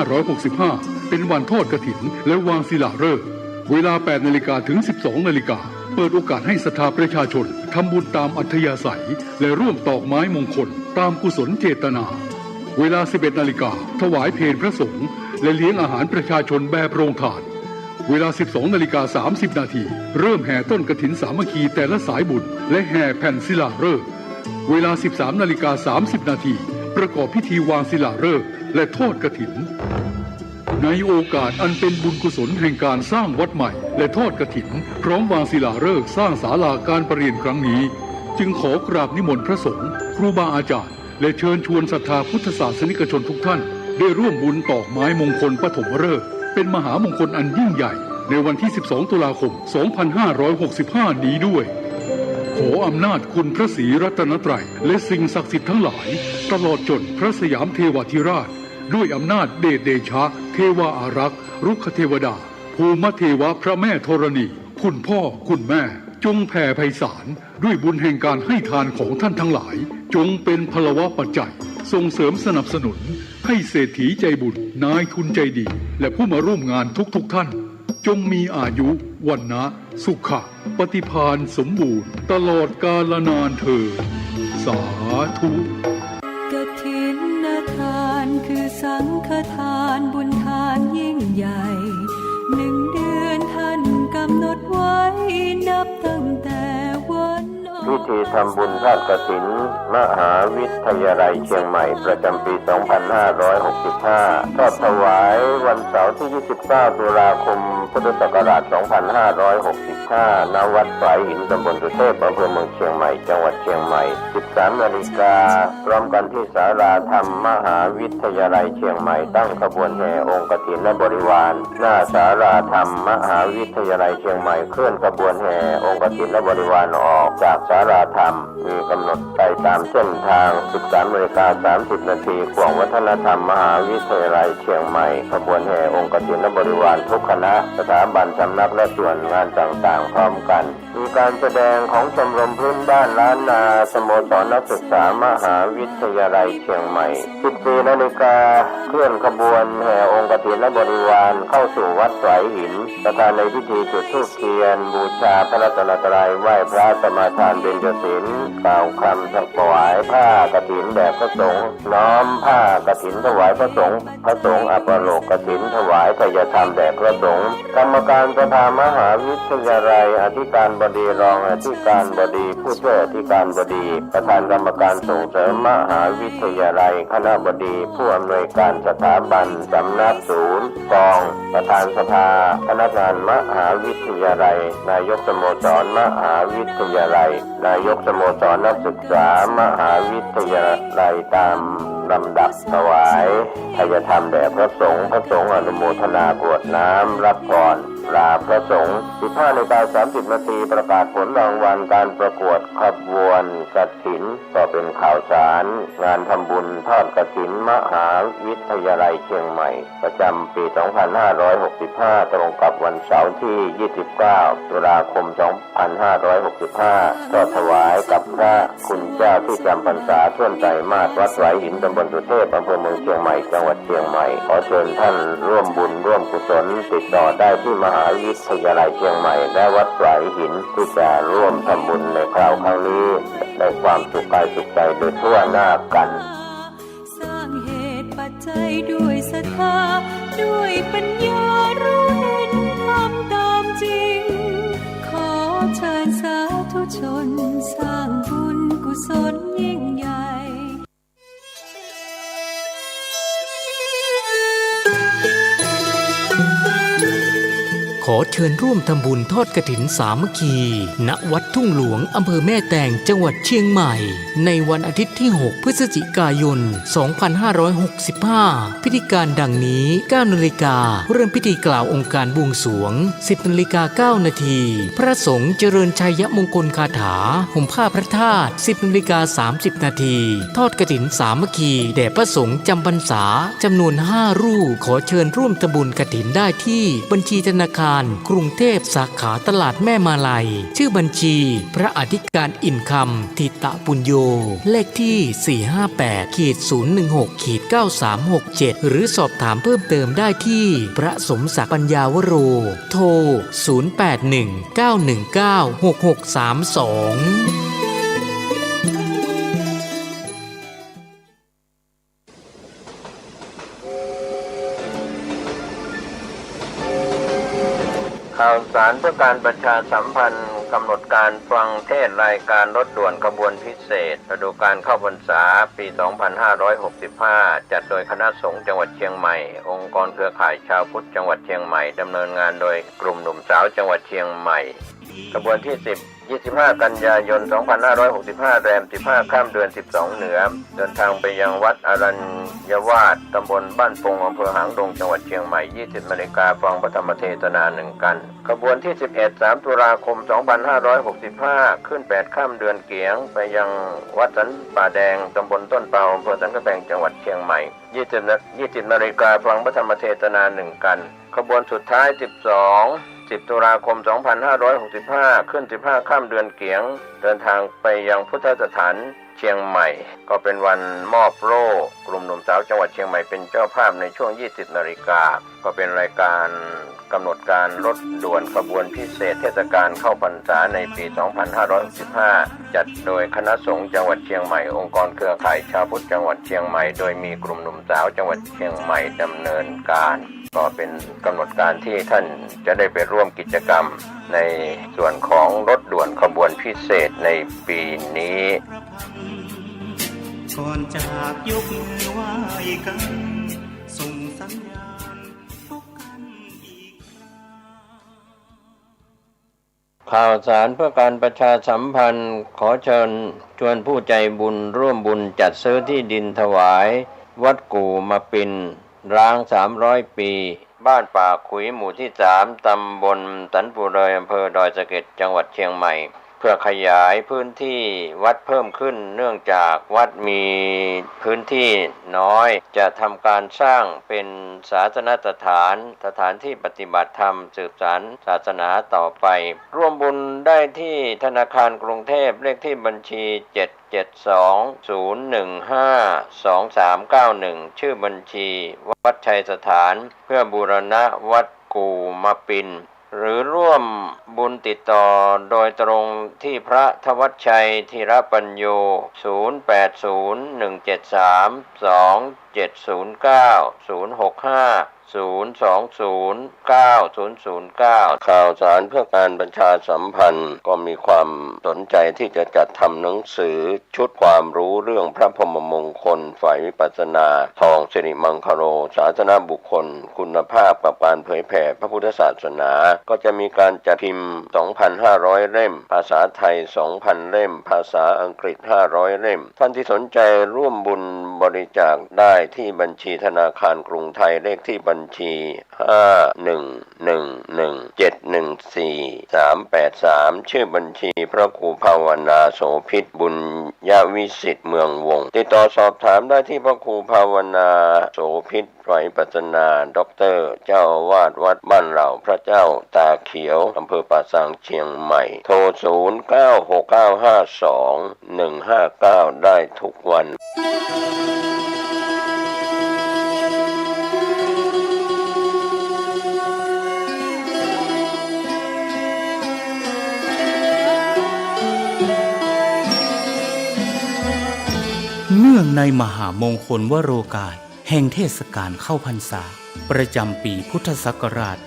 B: 2565 เป็นวันทอดกฐินและวางศิลาฤกษ์เวลา 8 นาฬิกาถึง 12 นาฬิกาเปิดโอกาสให้ศรัทธาประชาชนทำบุญตามอัธยาศัยและร่วมตอกไม้มงคลตามกุศลเจตนาเวลา 11 นาฬิกาถวายเพลพระสงฆ์และเลี้ยงอาหารประชาชนแบบโรงทานเวลา 12:30 นาทีเริ่มแห่ต้นกฐินสามัคคีแต่ละสายบุญและแห่แผ่นศิลาฤกษ์เวลา 13:30 นาทีประกอบพิธีวางศิลาฤกษ์และทอดกฐินในโอกาสอันเป็นบุญกุศลแห่งการสร้างวัดใหม่และทอดกฐินพร้อมวางศิลาฤกษ์สร้างศาลาการประเรียนครั้งนี้จึงขอกราบนิมนต์พระสงฆ์ครูบาอาจารย์และเชิญชวนศรัทธาพุทธศาสนิกชนทุกท่านได้ร่วมบุญตอกไม้มงคลปฐมฤกษ์เป็นมหามงคลอันยิ่งใหญ่ในวันที่ 12 ตุลาคม 2565 นี้ด้วยขออำนาจคุณพระศรีรัตนตรัยและสิ่งศักดิ์สิทธิ์ทั้งหลายตลอดจนพระสยามเทวาธิราชด้วยอำนาจเดชเดชะเทวาอารักษ์รุกขเทวดาภูมิเทวะพระแม่ธรณีคุณพ่อคุณแม่จงแผ่ไพศาลด้วยบุญแห่งการให้ทานของท่านทั้งหลายจงเป็นพลวะปัจจัยส่งเสริมสนับสนุนให้เศรษฐีใจบุญนายทุนใจดีและผู้มาร่วมงานทุกท่านจงมีอายุวันนะสุขะปฏิภาณสมบูรณ์ตลอดกาลนานเถิดสาธุ
C: กฐินทานคือสังฆทานบุญทานยิ่งใหญ่1 เดือนท่านกำหนดไว้นับตั้งแต่วัน
A: พิธีทำบุญทอดกฐินมหาวิทยาลัยเชียงใหม่ประจำปี 2565 ทอดถวายวันเสาร์ที่ 29 ตุลาคม พุทธศักราช 2565 ณ วัดฝายหินตำบลสุเทพอำเภอเมืองเชียงใหม่ จังหวัดเชียงใหม่ 13 นาฬิกาพร้อมกันที่ศาลาธรรมมหาวิทยาลัยเชียงใหม่ตั้งขบวนแห่องค์กฐินและบริวารหน้าศาลาธรรมมหาวิทยาลัยเชียงใหม่เคลื่อนขบวนแห่องค์กฐินและบริวารออกจากศาลาธรรมมีกำหนดไปตามเส้นทาง 13:30 นาทีขวงวัฒนธรรมมหาวิทยาลัยเชียงใหม่ขบวนแห่องค์กฐินและบริวารทุกคณะสถาบันสำนักและส่วนงานต่างๆพร้อมกันมีการแสดงของชมรมพื้นบ้านล้านนาสโมสรนักศึกษามหาวิทยาลัยเชียงใหม่ 14 นาฬิกาเคลื่อนขบวนแห่องค์กฐินและบริวารเข้าสู่วัดฝายหินประธานในพิธีจุดธูปเทียนบูชาพระรัตนตรัยไหว้พระสมาทานเบญจศีลกล่าวคำถวายผ้ากฐินแด่พระสงฆ์น้อมผ้ากฐินถวายพระสงฆ์อัปโลกกฐินถวายทายธรรมแด่พระสงฆ์กรรมการสภามหาวิทยาลัยอธิการบดีรองอธิการบดีผู้ช่วยอธิการบดีประธานกรรมการส่งเสริมมหาวิทยาลัยคณบดีผู้อำนวยการสถาบันสำนักศูนย์กองประธานสภาพนักงานมหาวิทยาลัยนายกสโมสรมหาวิทยาลัยนายกสโมสรนักศึกษามหาวิทยาลัยตามลำดับถวายทายธรรมแด่พระสงฆ์อนุโมทนากรวดน้ำรับก่อนลาพระสงฆ์ 15:30 นาทีประกาศผลรางวัลการประกวดขบวนกฐินก็เป็นข่าวสารงานทำบุญทอดกฐินมหาวิทยาลัยเชียงใหม่ประจำปี 2565 ตรงกับวันเสาร์ที่ 29 ตุลาคม 2565 ก็ถวายกับพระคุณเจ้าที่จำพรรษาช่วงใจมาศวัดฝายหินตำบลสุเทพอำเภอเมืองเชียงใหม่จังหวัดเชียงใหม่ขอเชิญท่านร่วมบุญร่วมกุศลติดต่อได้ที่มหาวิทยาลัยเชียงใหม่และวัดฝายหิน ที่จะร่วมทำบุญในคราวนี้ได้ความสุขกายสุขใจโดยทั่วหน้ากัน
C: สร้างเหตุปัจจัยด้วยศรัทธาด้วยปัญญารู้เห็นทำตามจริงขอเชิญสาธุชนสร้างบุญกุศลยิ่งใหญ่
D: ขอเชิญร่วมทำบุญทอดกฐินสามัคคี ณ วัดทุ่งหลวง อำเภอแม่แตง จังหวัดเชียงใหม่ ในวันอาทิตย์ที่ 6 พฤศจิกายน 2565 พิธีการดังนี้ 9 นาฬิกาเริ่มพิธีกล่าวองค์การบวงสรวง 10 นาฬิกา 9 นาที พระสงฆ์เจริญชัยมงคลคาถา ห่มผ้าพระธาตุ 10 นาฬิกา 30 นาที ทอดกฐินสามัคคี แด่พระสงฆ์จำพรรษา จำนวน 5 รูป ขอเชิญร่วมทำบุญกฐินได้ที่บัญชีธนาคารกรุงเทพสาขาตลาดแม่มาลัยชื่อบัญชีพระอธิการอินคำทิตะปุญโญเลขที่ 458-016-9367 หรือสอบถามเพิ่มเติมได้ที่พระสมศักดิ์ปัญญาวโรโทร 0819196632
A: ข่าวสารเพื่อการประชาสัมพันธ์กำหนดการฟังเทศรายการรถด่วนขบวนพิเศษฤดูกาลเข้าพรรษาปี 2565 จัดโดยคณะสงฆ์จังหวัดเชียงใหม่ องค์กรเครือข่ายชาวพุทธจังหวัดเชียงใหม่ดำเนินงานโดยกลุ่มหนุ่มสาวจังหวัดเชียงใหม่ขบวนที่ 25 กันยายน 2565 แรม 15 ค่ำเดือน 12 เหนือเดินทางไปยังวัดอรัญยวาสตำบลบ้านปงอำเภอหางดงจังหวัดเชียงใหม่ 20 นาฬิกาฟังพระธรรมเทศนา1 กันขบวนที่ 11 3 ตุลาคม 2565 ขึ้น 8 ค่ำเดือนเกียงไปยังวัดสันป่าแดงตำบลต้นเปาอำเภอสันกำแพงจังหวัดเชียงใหม่ 20 นาฬิกาฟังพระธรรมเทศนา1 กันขบวนสุดท้าย 10 ตุลาคม 2565 ขึ้น 15 ค่ำเดือนเกียงเดินทางไปยังพุทธสถานเชียงใหม่ก็เป็นวันมอบโล่กลุ่มหนุ่มสาวจังหวัดเชียงใหม่เป็นเจ้าภาพในช่วง 20 นาฬิกาก็เป็นรายการกำหนดการรถด่วนขบวนพิเศษเทศกาลเข้าพรรษาในปี 2565 จัดโดยคณะสงฆ์จังหวัดเชียงใหม่องค์กรเครือข่ายชาวพุทธจังหวัดเชียงใหม่โดยมีกลุ่มหนุ่มสาวจังหวัดเชียงใหม่ดำเนินการก็เป็นกำหนดการที่ท่านจะได้ไปร่วมกิจกรรมในส่วนของรถด่วนขบวนพิเศษในปีนี้
E: ก่อนจากยกมือไหว้กันส่งสัญญาณพบกันอีกครั้ง
A: ข่าวสารเพื่อการประชาสัมพันธ์ขอเชิญชวนผู้ใจบุญร่วมบุญจัดซื้อที่ดินถวายวัดกู่มาปินร้าง300 ปีบ้านป่าขุยหมู่ที่ 3 ตำบลสันปูเลยอำเภอดอยสะเก็ดจังหวัดเชียงใหม่เพื่อขยายพื้นที่วัดเพิ่มขึ้นเนื่องจากวัดมีพื้นที่น้อยจะทำการสร้างเป็นศาสนสถานที่ปฏิบัติธรรมสืบสานศาสนาต่อไปร่วมบุญได้ที่ธนาคารกรุงเทพเลขที่บัญชี 772-015-2391 ชื่อบัญชีวัดชัยสถานเพื่อบูรณะวัดกู่มาปินหรือร่วมบุญติดต่อโดยตรงที่พระธวัชชัยธีรปัญโย 0801732709 065-020-9009 ข่าวสารเพื่อการประชาสัมพันธ์ก็มีความสนใจที่จะจัดทำหนังสือชุดความรู้เรื่องพระพรหมมงคลฝ่ายวิปัสสนาทองสิริมังคโรศาสนบุคคลคุณภาพกับการเผยแผ่พระพุทธศาสนาก็จะมีการจัดพิมพ์ 2,500 เล่มภาษาไทย 2,000 เล่มภาษาอังกฤษ 500 เล่มท่านที่สนใจร่วมบุญบริจาคได้ที่บัญชีธนาคารกรุงไทยเลขที่บัญชี 5111714383 ชื่อบัญชีพระครูภาวนาโสภิตบุญญวิสิทธิ์เมืองวงศ์ติดต่อสอบถามได้ที่พระครูภาวนาโสภิตฝ่ายปัจจนาด็อกเตอร์เจ้าอาวาสวัดบ้านเหล่าพระเจ้าตาเขียวอำเภอป่าซางเชียงใหม่โทร 0969521159 ได้ทุกวัน
I: เนื่องในมหามงคลวโรกาสแห่งเทศกาลเข้าพรรษาประจำปีพุทธศักราช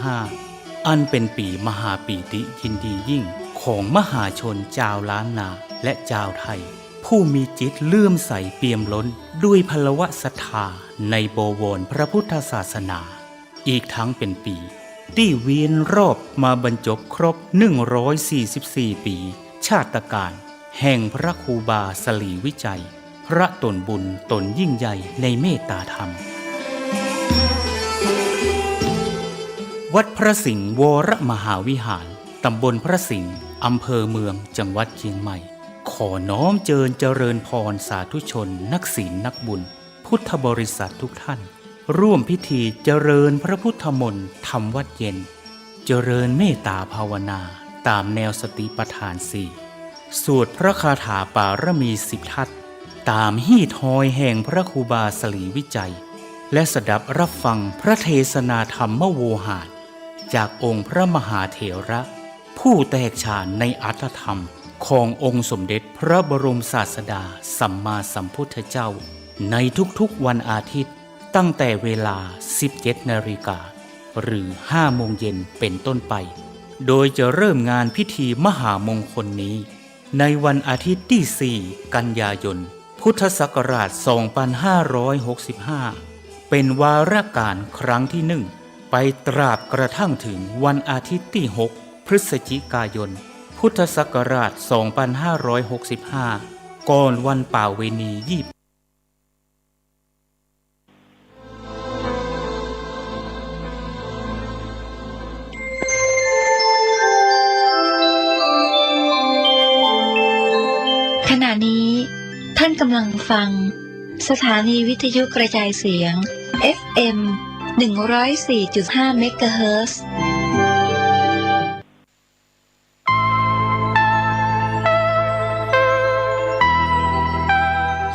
I: 2565 อันเป็นปีมหาปีติยินดียิ่งของมหาชนชาวล้านนาและชาวไทยผู้มีจิตเลื่อมใสเปี่ยมล้นด้วยพลวะศรัทธาในบวรพระพุทธศาสนาอีกทั้งเป็นปีที่เวียนรอบมาบรรจบครบ144 ปีชาตการแห่งพระครูบาสลีวิจัยพระตนบุญตนยิ่งใหญ่ในเมตตาธรรมวัดพระสิงห์วรมหาวิหารตำบลพระสิงห์อำเภอเมืองจังหวัดเชียงใหม่ขอน้อมเจริญพรสาธุชนนักศีลนักบุญพุทธบริษัททุกท่านร่วมพิธีเจริญพระพุทธมนต์ทำวัดเย็นเจริญเมตตาภาวนาตามแนวสติปัฏฐาน4สวดพระคาถาปารมี10 ทัศตามฮีทอยแห่งพระครูบาสลีวิจัยและสดับรับฟังพระเทศนาธรรมโวหารจากองค์พระมหาเถระผู้แตกฉานในอรรถธรรมขององค์สมเด็จพระบรมศาสดาสัมมาสัมพุทธเจ้าในทุกๆวันอาทิตย์ตั้งแต่เวลา 17 นาฬิกาหรือ 5 โมงเย็นเป็นต้นไปโดยจะเริ่มงานพิธีมหามงคลนี้ในวันอาทิตย์ที่ 4 กันยายนพุทธศักราช 2565 เป็นวาระการครั้งที่ 1 ไปตราบกระทั่งถึงวันอาทิตย์ที่ 6 พฤศจิกายนพุทธศักราช 2565 ก่อนวันป่าเวณียี่
G: ขณะนี้ท่านกำลังฟังสถานีวิทยุกระจายเสียง FM 104.5 เมกะเฮิรตซ์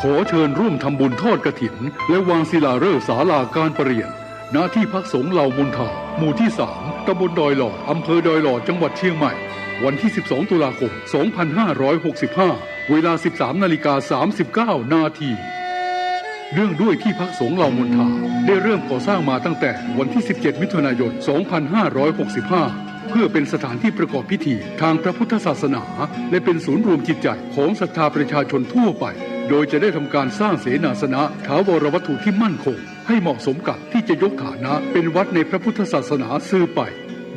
B: ขอเชิญร่วมทำบุญทอดกฐินและวางศิลาฤกษ์ศาลาการประเรียนณที่พักสงฆ์เหล่ามนทาหมู่ที่ 3 ตำบลดอยหล่ออำเภอดอยหล่อจังหวัดเชียงใหม่วันที่ 12 ตุลาคม 2565 เวลา 13:39 นาทีเนื่องด้วยที่พักสงฆ์เหล่ามนทาได้เริ่มก่อสร้างมาตั้งแต่วันที่ 17 มิถุนายน 2565 เพื่อเป็นสถานที่ประกอบพิธีทางพระพุทธศาสนาและเป็นศูนย์รวมจิตใจของศรัทธาประชาชนทั่วไปโดยจะได้ทำการสร้างเสนาสนะถาวรวัตถุที่มั่นคงให้เหมาะสมกับที่จะยกฐานะเป็นวัดในพระพุทธศาสนาสืบไป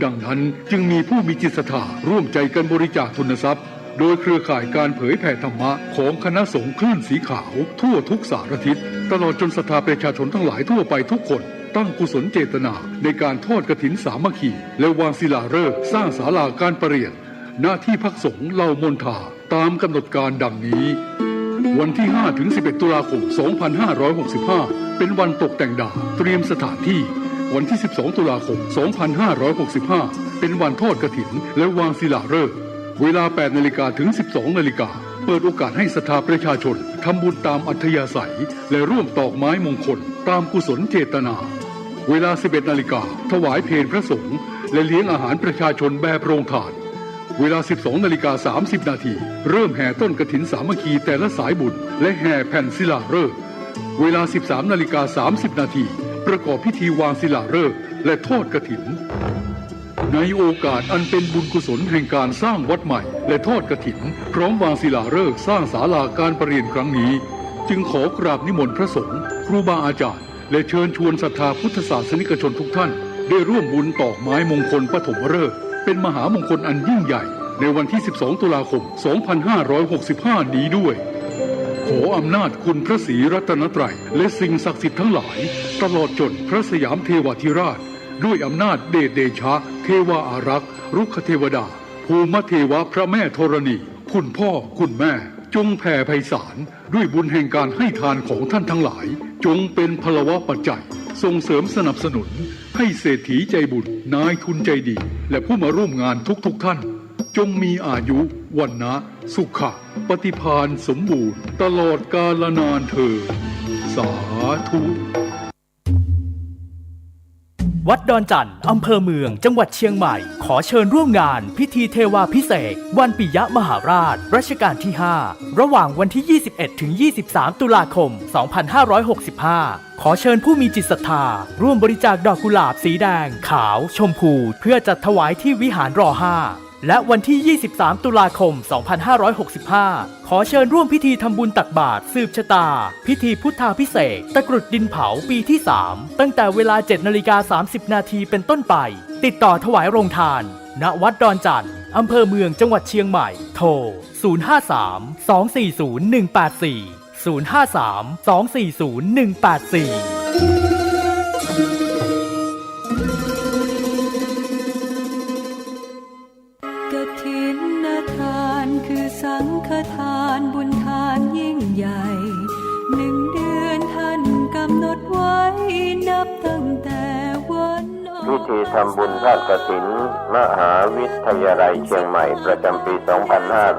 B: ดังนั้นจึงมีผู้มีจิตศรัทธาร่วมใจกันบริจาคทุนทรัพย์โดยเครือข่ายการเผยแผ่ธรรมะของคณะสงฆ์คลื่นสีขาวทั่วทุกสารทิศตลอดจนศรัทธาประชาชนทั้งหลายทั่วไปทุกคนตั้งกุศลเจตนาในการทอดกฐินสามัคคีและวางศิลาฤกษ์สร้างศาลาการประเรียนณที่พักสงฆ์เหล่ามนทาตามกำหนดการดังนี้วันที่ 5-11 ตุลาคม 2565 เป็นวันตกแต่งดาเตรียมสถานที่วันที่ 12 ตุลาคม 2565 เป็นวันทอดกฐินและวางศิลาฤกษ์เวลา 8 นาฬิกาถึง 12 นาฬิกาเปิดโอกาสให้ศรัทธาประชาชนทำบุญตามอัธยาศัยและร่วมตอกไม้มงคลตามกุศลเจตนาเวลา 11 นาฬิกาถวายเพลพระสงฆ์และเลี้ยงอาหารประชาชนแบบโรงทานเวลา 12:30 นาทีเริ่มแห่ต้นกฐินสามัคคีแต่ละสายบุญและแห่แผ่นศิลาฤกษ์เวลา 13:30 นาทีประกอบพิธีวางศิลาฤกษ์และทอดกฐินในโอกาสอันเป็นบุญกุศลแห่งการสร้างวัดใหม่และทอดกฐินพร้อมวางศิลาฤกษ์สร้างศาลาการประเรียนครั้งนี้จึงขอกราบนิมนต์พระสงฆ์ครูบาอาจารย์และเชิญชวนศรัทธาพุทธศาสนิกชนทุกท่านได้ร่วมบุญตอกไม้มงคลปฐมฤกษ์เป็นมหามงคลอันยิ่งใหญ่ในวันที่ 12 ตุลาคม 2565 นี้ด้วยขออำนาจคุณพระศรีรัตนตรัยและสิ่งศักดิ์สิทธิ์ทั้งหลายตลอดจนพระสยามเทวาธิราชด้วยอำนาจเดชเดชะเทวาอารักษ์รุกขเทวดาภูมิเทวะพระแม่ธรณีคุณพ่อคุณแม่จงแผ่ไพศาลด้วยบุญแห่งการให้ทานของท่านทั้งหลายจงเป็นพลวะปัจจัยส่งเสริมสนับสนุนให้เศรษฐีใจบุญนายทุนใจดีและผู้มาร่วมงานทุกท่านจงมีอายุวันนะสุขะปฏิภาณสมบูรณ์ตลอดกาลนานเถิดสาธุ
J: วัดดอนจันทร์อำเภอเมืองจังหวัดเชียงใหม่ขอเชิญร่วมงานพิธีเทวาภิเษกวันปิยมหาราชรัชกาลที่ 5 ระหว่างวันที่ 21 ถึง 23 ตุลาคม 2565 ขอเชิญผู้มีจิตศรัทธาร่วมบริจาคดอกกุหลาบสีแดงขาวชมพูเพื่อจัดถวายที่วิหารร.5 และวันที่ 23 ตุลาคม 2565 ขอเชิญร่วมพิธีทำบุญตักบาตรสืบชะตาพิธีพุทธาภิเษกตะกรุดดินเผาปีที่ 3 ตั้งแต่เวลา 7:30 น.เป็นต้นไปติดต่อถวายโรงทานณวัดดอนจันทร์อำเภอเมืองจังหวัดเชียงใหม่โทร 053-240-184 053-240-184
C: กฐินทานคือสังฆทานบุญทานยิ่งใหญ่1 เดือนท่านกำหนดไว้นับตั้งแต่วัน
A: พิธีทำบุญทอดกฐินมหาวิทยาลัยเชียงใหม่ประจำปี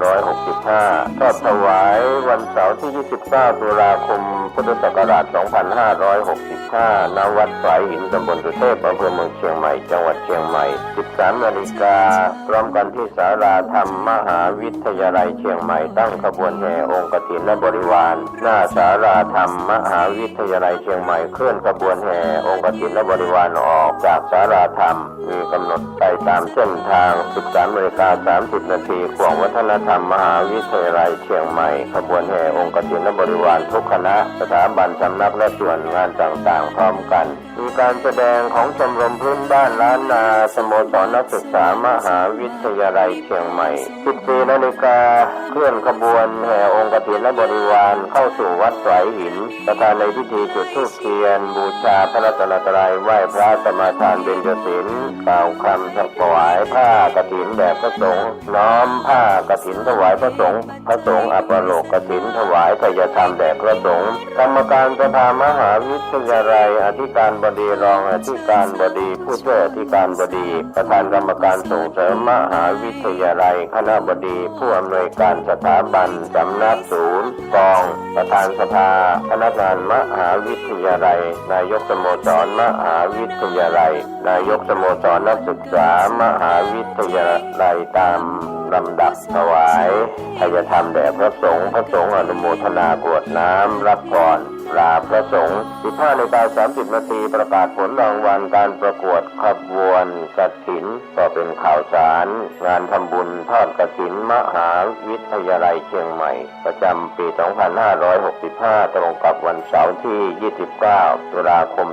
A: 2565 ทอดถวายวันเสาร์ที่ 29 ตุลาคม พุทธศักราช 2565 ณ วัดสายหินตำบลสุเทพอำเภอเมืองเชียงใหม่ จังหวัดเชียงใหม่ 13 นาฬิกาพร้อมกันที่ศาลาธรรมมหาวิทยาลัยเชียงใหม่ตั้งขบวนแห่องค์กฐินและบริวารหน้าศาลาธรรมมหาวิทยาลัยเชียงใหม่เคลื่อนขบวนแห่องค์กฐินและบริวารออกจากศาลาธรรมมีกำหนดไปตามเส้นทาง 13:30 น.ขวงวัฒนธรรมมหาวิทยาลัยเชียงใหม่ขบวนแห่องค์กฐินและบริวารทุกคณะสถาบันสำนักและส่วนงานต่างๆพร้อมกันมีการแสดงของชมรมพื้นบ้านล้านนาสโมสรนักศึกษามหาวิทยาลัยเชียงใหม่ 14 นาฬิกาเคลื่อนขบวนแห่องค์กฐินและบริวารเข้าสู่วัดสายหินประธานในพิธีจุดธูปเทียนบูชาพระรัตนตรัยไหว้พระสมาทานเบญจศีลกล่าวคำถวายผ้ากฐินแด่พระสงฆ์น้อมผ้ากฐินถวายพระสงฆ์อัปโลกกฐินถวายทายธรรมแด่พระสงฆ์กรรมการสภามหาวิทยาลัยอธิการบดีรองอธิการบดีผู้ช่วยอธิการบดีประธานกรรมการส่งเสริมมหาวิทยาลัยคณบดีผู้อำนวยการสถาบันสำนักศูนย์กองประธานสภาพนักงานมหาวิทยาลัยนายกสโมสรมหาวิทยาลัยนายกสโมสรนักศึกษามหาวิทยาลัยตามลำดับถวายทายธรรมแด่พระสงฆ์อนุโมทนากรวดน้ำรับพรลาพระสงฆ์ 15:30 น.ประกาศผลรางวัลการประกวดขบวนกฐินก็เป็นข่าวสารงานทำบุญทอดกฐินมหาวิทยาลัยเชียงใหม่ประจำปี 2565 ตรงกับวันเสาร์ที่ 29 ตุลาคม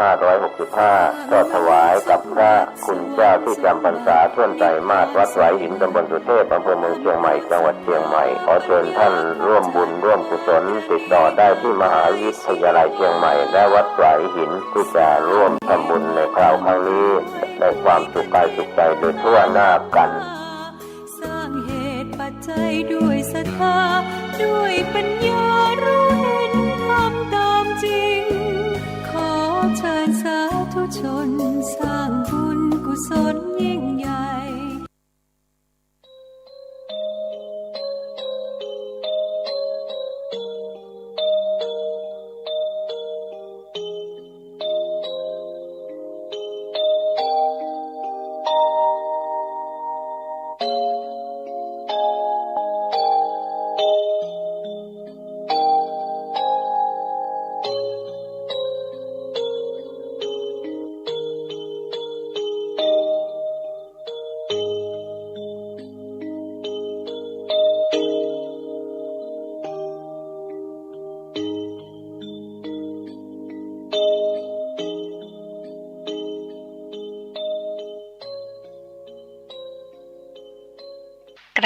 A: 2565 ทอดถวายกับพระคุณเจ้าที่จำพรรษาท่วนไตรมาสวัดสายหินตำบลสุเทพอำเภอเมืองเชียงใหม่จังหวัดเชียงใหม่ขอเชิญท่านร่วมบุญร่วมกุศลติดต่อได้ที่มหาวิทยาลัยเชียงใหม่และวัดสายหินที่จะร่วมทำบุญในคราวครั้งนี้ได้ความสุขกายสุขใจโดยทั่วหน้ากัน
C: สร้างเหตุปัจจัยด้วยศรัทธาด้วยปัญญารู้เห็นทำตามจริงขอเชิญสาธุชนสร้างบุญกุศลยิ่งใหญ่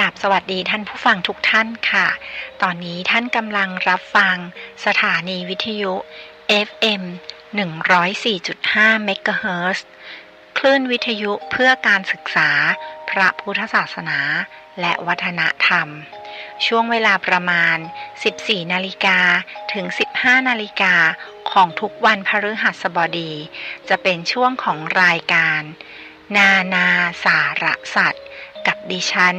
K: กราบสวัสดีท่านผู้ฟังทุกท่านค่ะตอนนี้ท่านกำลังรับฟังสถานีวิทยุ FM 104.5 เมกะเฮิรตซ์คลื่นวิทยุเพื่อการศึกษาพระพุทธศาสนาและวัฒนธรรมช่วงเวลาประมาณ 14 นาฬิกาถึง 15 นาฬิกาของทุกวันพฤหัสบดีจะเป็นช่วงของรายการนานาสาระสัตว์กับดิฉัน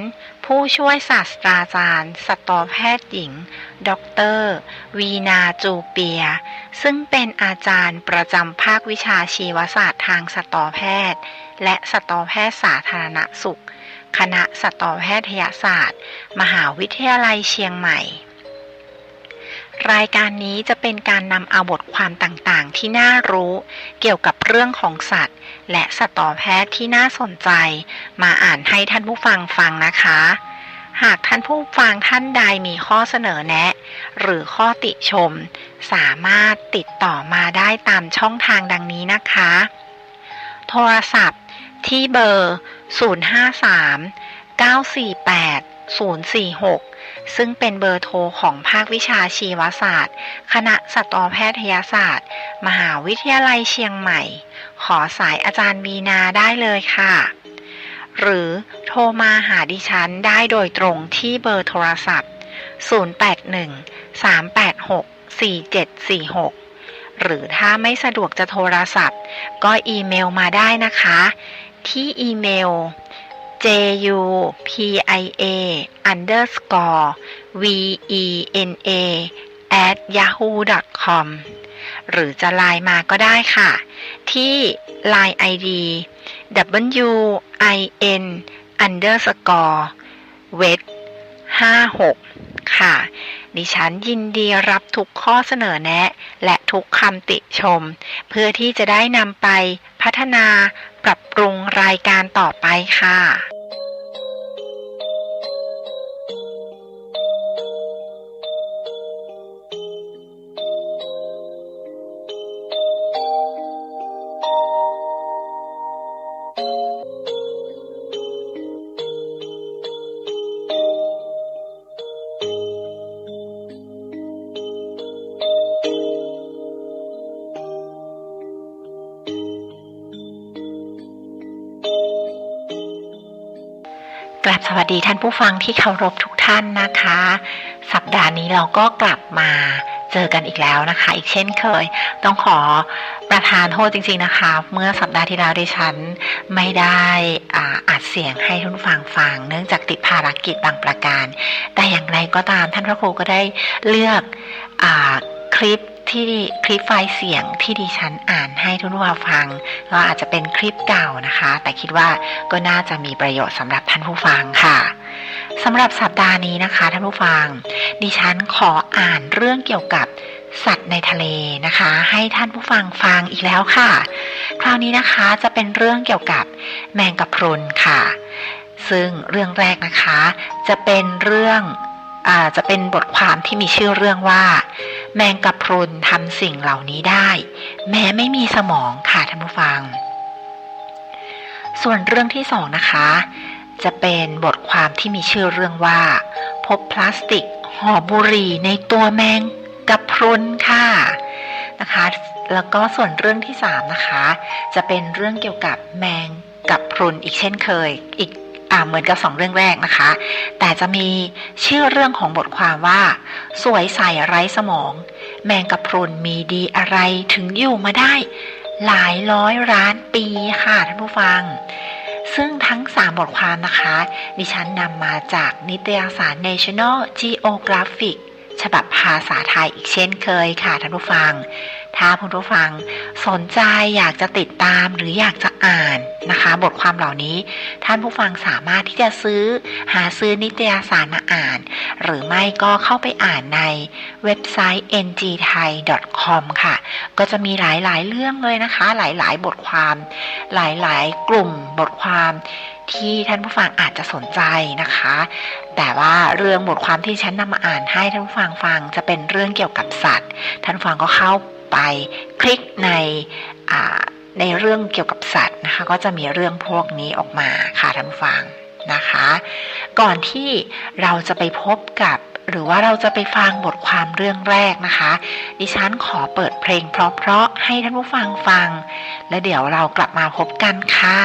K: ผู้ช่วยศาสตราจารย์สัตวแพทย์หญิงดร.วีนาจูเปียซึ่งเป็นอาจารย์ประจำภาควิชาชีวศาสตร์ทางสัตวแพทย์และสัตวแพทย์สาธารณสุขคณะสัตวแพทยศาสตร์มหาวิทยาลัยเชียงใหม่รายการนี้จะเป็นการนำเอาบทความต่างๆที่น่ารู้เกี่ยวกับเรื่องของสัตว์และสัตวแพทย์ที่น่าสนใจมาอ่านให้ท่านผู้ฟังฟังนะคะหากท่านผู้ฟังท่านใดมีข้อเสนอแนะหรือข้อติชมสามารถติดต่อมาได้ตามช่องทางดังนี้นะคะโทรศัพท์ที่เบอร์ 053-948-046 ซึ่งเป็นเบอร์โทรของภาควิชาชีวศาสตร์คณะสัตวแพทยศาสตร์มหาวิทยาลัยเชียงใหม่ขอสายอาจารย์วีนาได้เลยค่ะหรือโทรมาหาดิฉันได้โดยตรงที่เบอร์โทรศัพท์ 081-386-4746 หรือถ้าไม่สะดวกจะโทรศัพท์ก็อีเมลมาได้นะคะที่อีเมล jupia_vena@yahoo.com หรือจะไลน์มาก็ได้ค่ะที่ Line ID win_wet56 ค่ะดิฉันยินดีรับทุกข้อเสนอแนะและทุกคำติชมเพื่อที่จะได้นำไปพัฒนาปรับปรุงรายการต่อไปค่ะ กลับสวัสดีท่านผู้ฟังที่เคารพทุกท่านนะคะสัปดาห์นี้เราก็กลับมาเจอกันอีกแล้วนะคะอีกเช่นเคยต้องขอประทานโทษจริงๆนะคะเมื่อสัปดาห์ที่แล้วดิฉันไม่ได้อัดเสียงให้ท่านผู้ฟังฟังเนื่องจากติดภารกิจบางประการแต่อย่างไรก็ตามท่านพระครูก็ได้เลือกคลิปไฟล์เสียงที่ดิฉันอ่านให้ทุกท่านฟังก็อาจจะเป็นคลิปเก่านะคะแต่คิดว่าก็น่าจะมีประโยชน์สำหรับท่านผู้ฟังค่ะสำหรับสัปดาห์นี้นะคะท่านผู้ฟังดิฉันขออ่านเรื่องเกี่ยวกับสัตว์ในทะเลนะคะให้ท่านผู้ฟังฟังอีกแล้วค่ะคราวนี้นะคะจะเป็นเรื่องเกี่ยวกับแมงกะพรุนค่ะซึ่งเรื่องแรกนะคะจะเป็นเรื่องจะเป็นบทความที่มีชื่อเรื่องว่าแมงกะพรุนทำสิ่งเหล่านี้ได้แม้ไม่มีสมองค่ะท่านผู้ฟังส่วนเรื่องที่สองนะคะจะเป็นบทความที่มีชื่อเรื่องว่าพบพลาสติกห่อบุหรี่ในตัวแมงกะพรุนค่ะนะคะแล้วก็ส่วนเรื่องที่สามนะคะจะเป็นเรื่องเกี่ยวกับแมงกะพรุนอีกเช่นเคยอีกเหมือนกับ2เรื่องแรกนะคะแต่จะมีชื่อเรื่องของบทความว่าสวยใสไร้สมองแมงกะพรุนมีดีอะไรถึงอยู่มาได้หลายร้อยล้านปีค่ะท่านผู้ฟังซึ่งทั้ง3บทความนะคะดิฉันนำมาจากนิตยสาร National Geographic ฉบับภาษาไทยอีกเช่นเคยค่ะท่านผู้ฟังถ้าผู้ฟังสนใจอยากจะติดตามหรืออยากจะอ่านนะคะบทความเหล่านี้ท่านผู้ฟังสามารถที่จะหาซื้อนิตยสารมาอ่านหรือไม่ก็เข้าไปอ่านในเว็บไซต์ ngthai.com ค่ะก็จะมีหลายๆเรื่องเลยนะคะหลายๆบทความหลายๆกลุ่มบทความที่ท่านผู้ฟังอาจจะสนใจนะคะแต่ว่าเรื่องบทความที่ฉันนำมาอ่านให้ท่านผู้ฟังฟังจะเป็นเรื่องเกี่ยวกับสัตว์ท่านผู้ฟังก็เข้าไปคลิกในเรื่องเกี่ยวกับสัตว์นะคะก็จะมีเรื่องพวกนี้ออกมาค่ะท่านผู้ฟังนะคะก่อนที่เราจะไปพบกับหรือว่าเราจะไปฟังบทความเรื่องแรกนะคะดิฉันขอเปิดเพลงเพราะๆให้ท่านผู้ฟังฟังและเดี๋ยวเรากลับมาพบกันค่ะ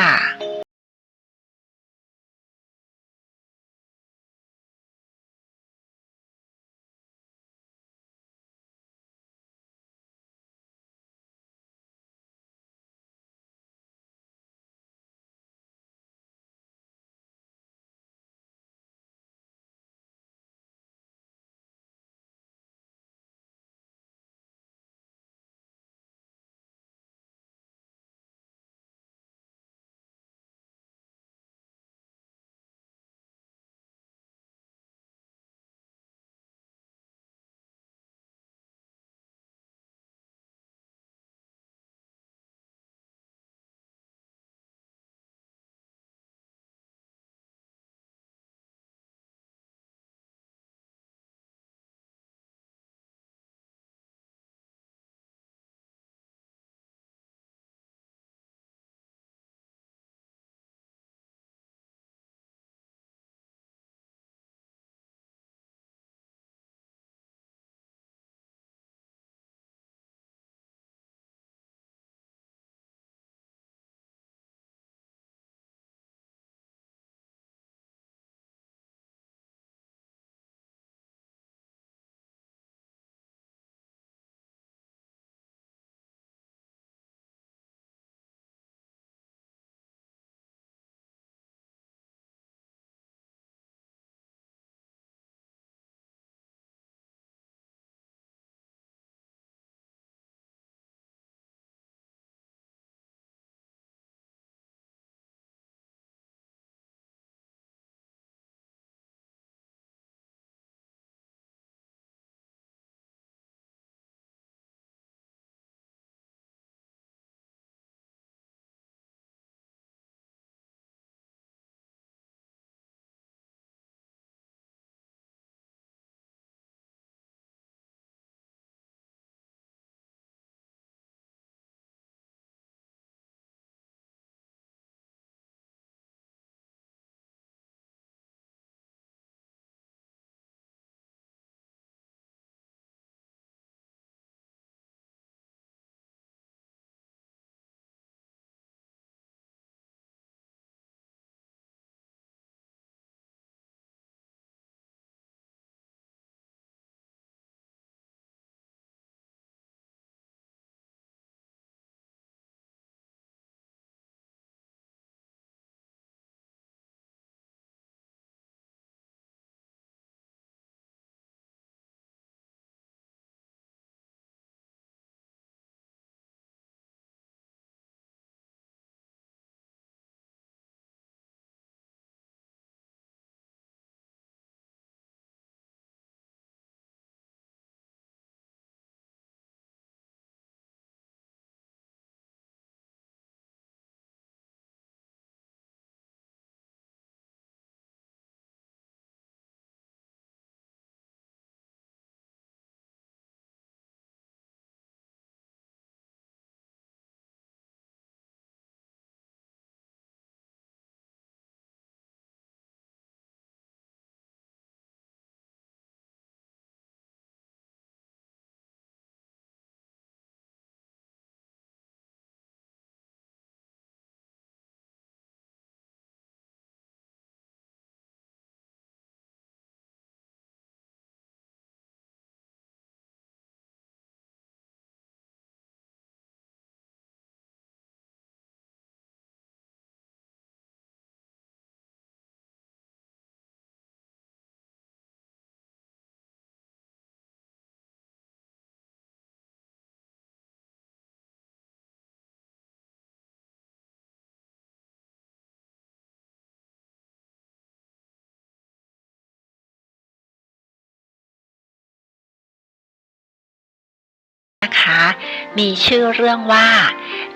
K: มีชื่อเรื่องว่า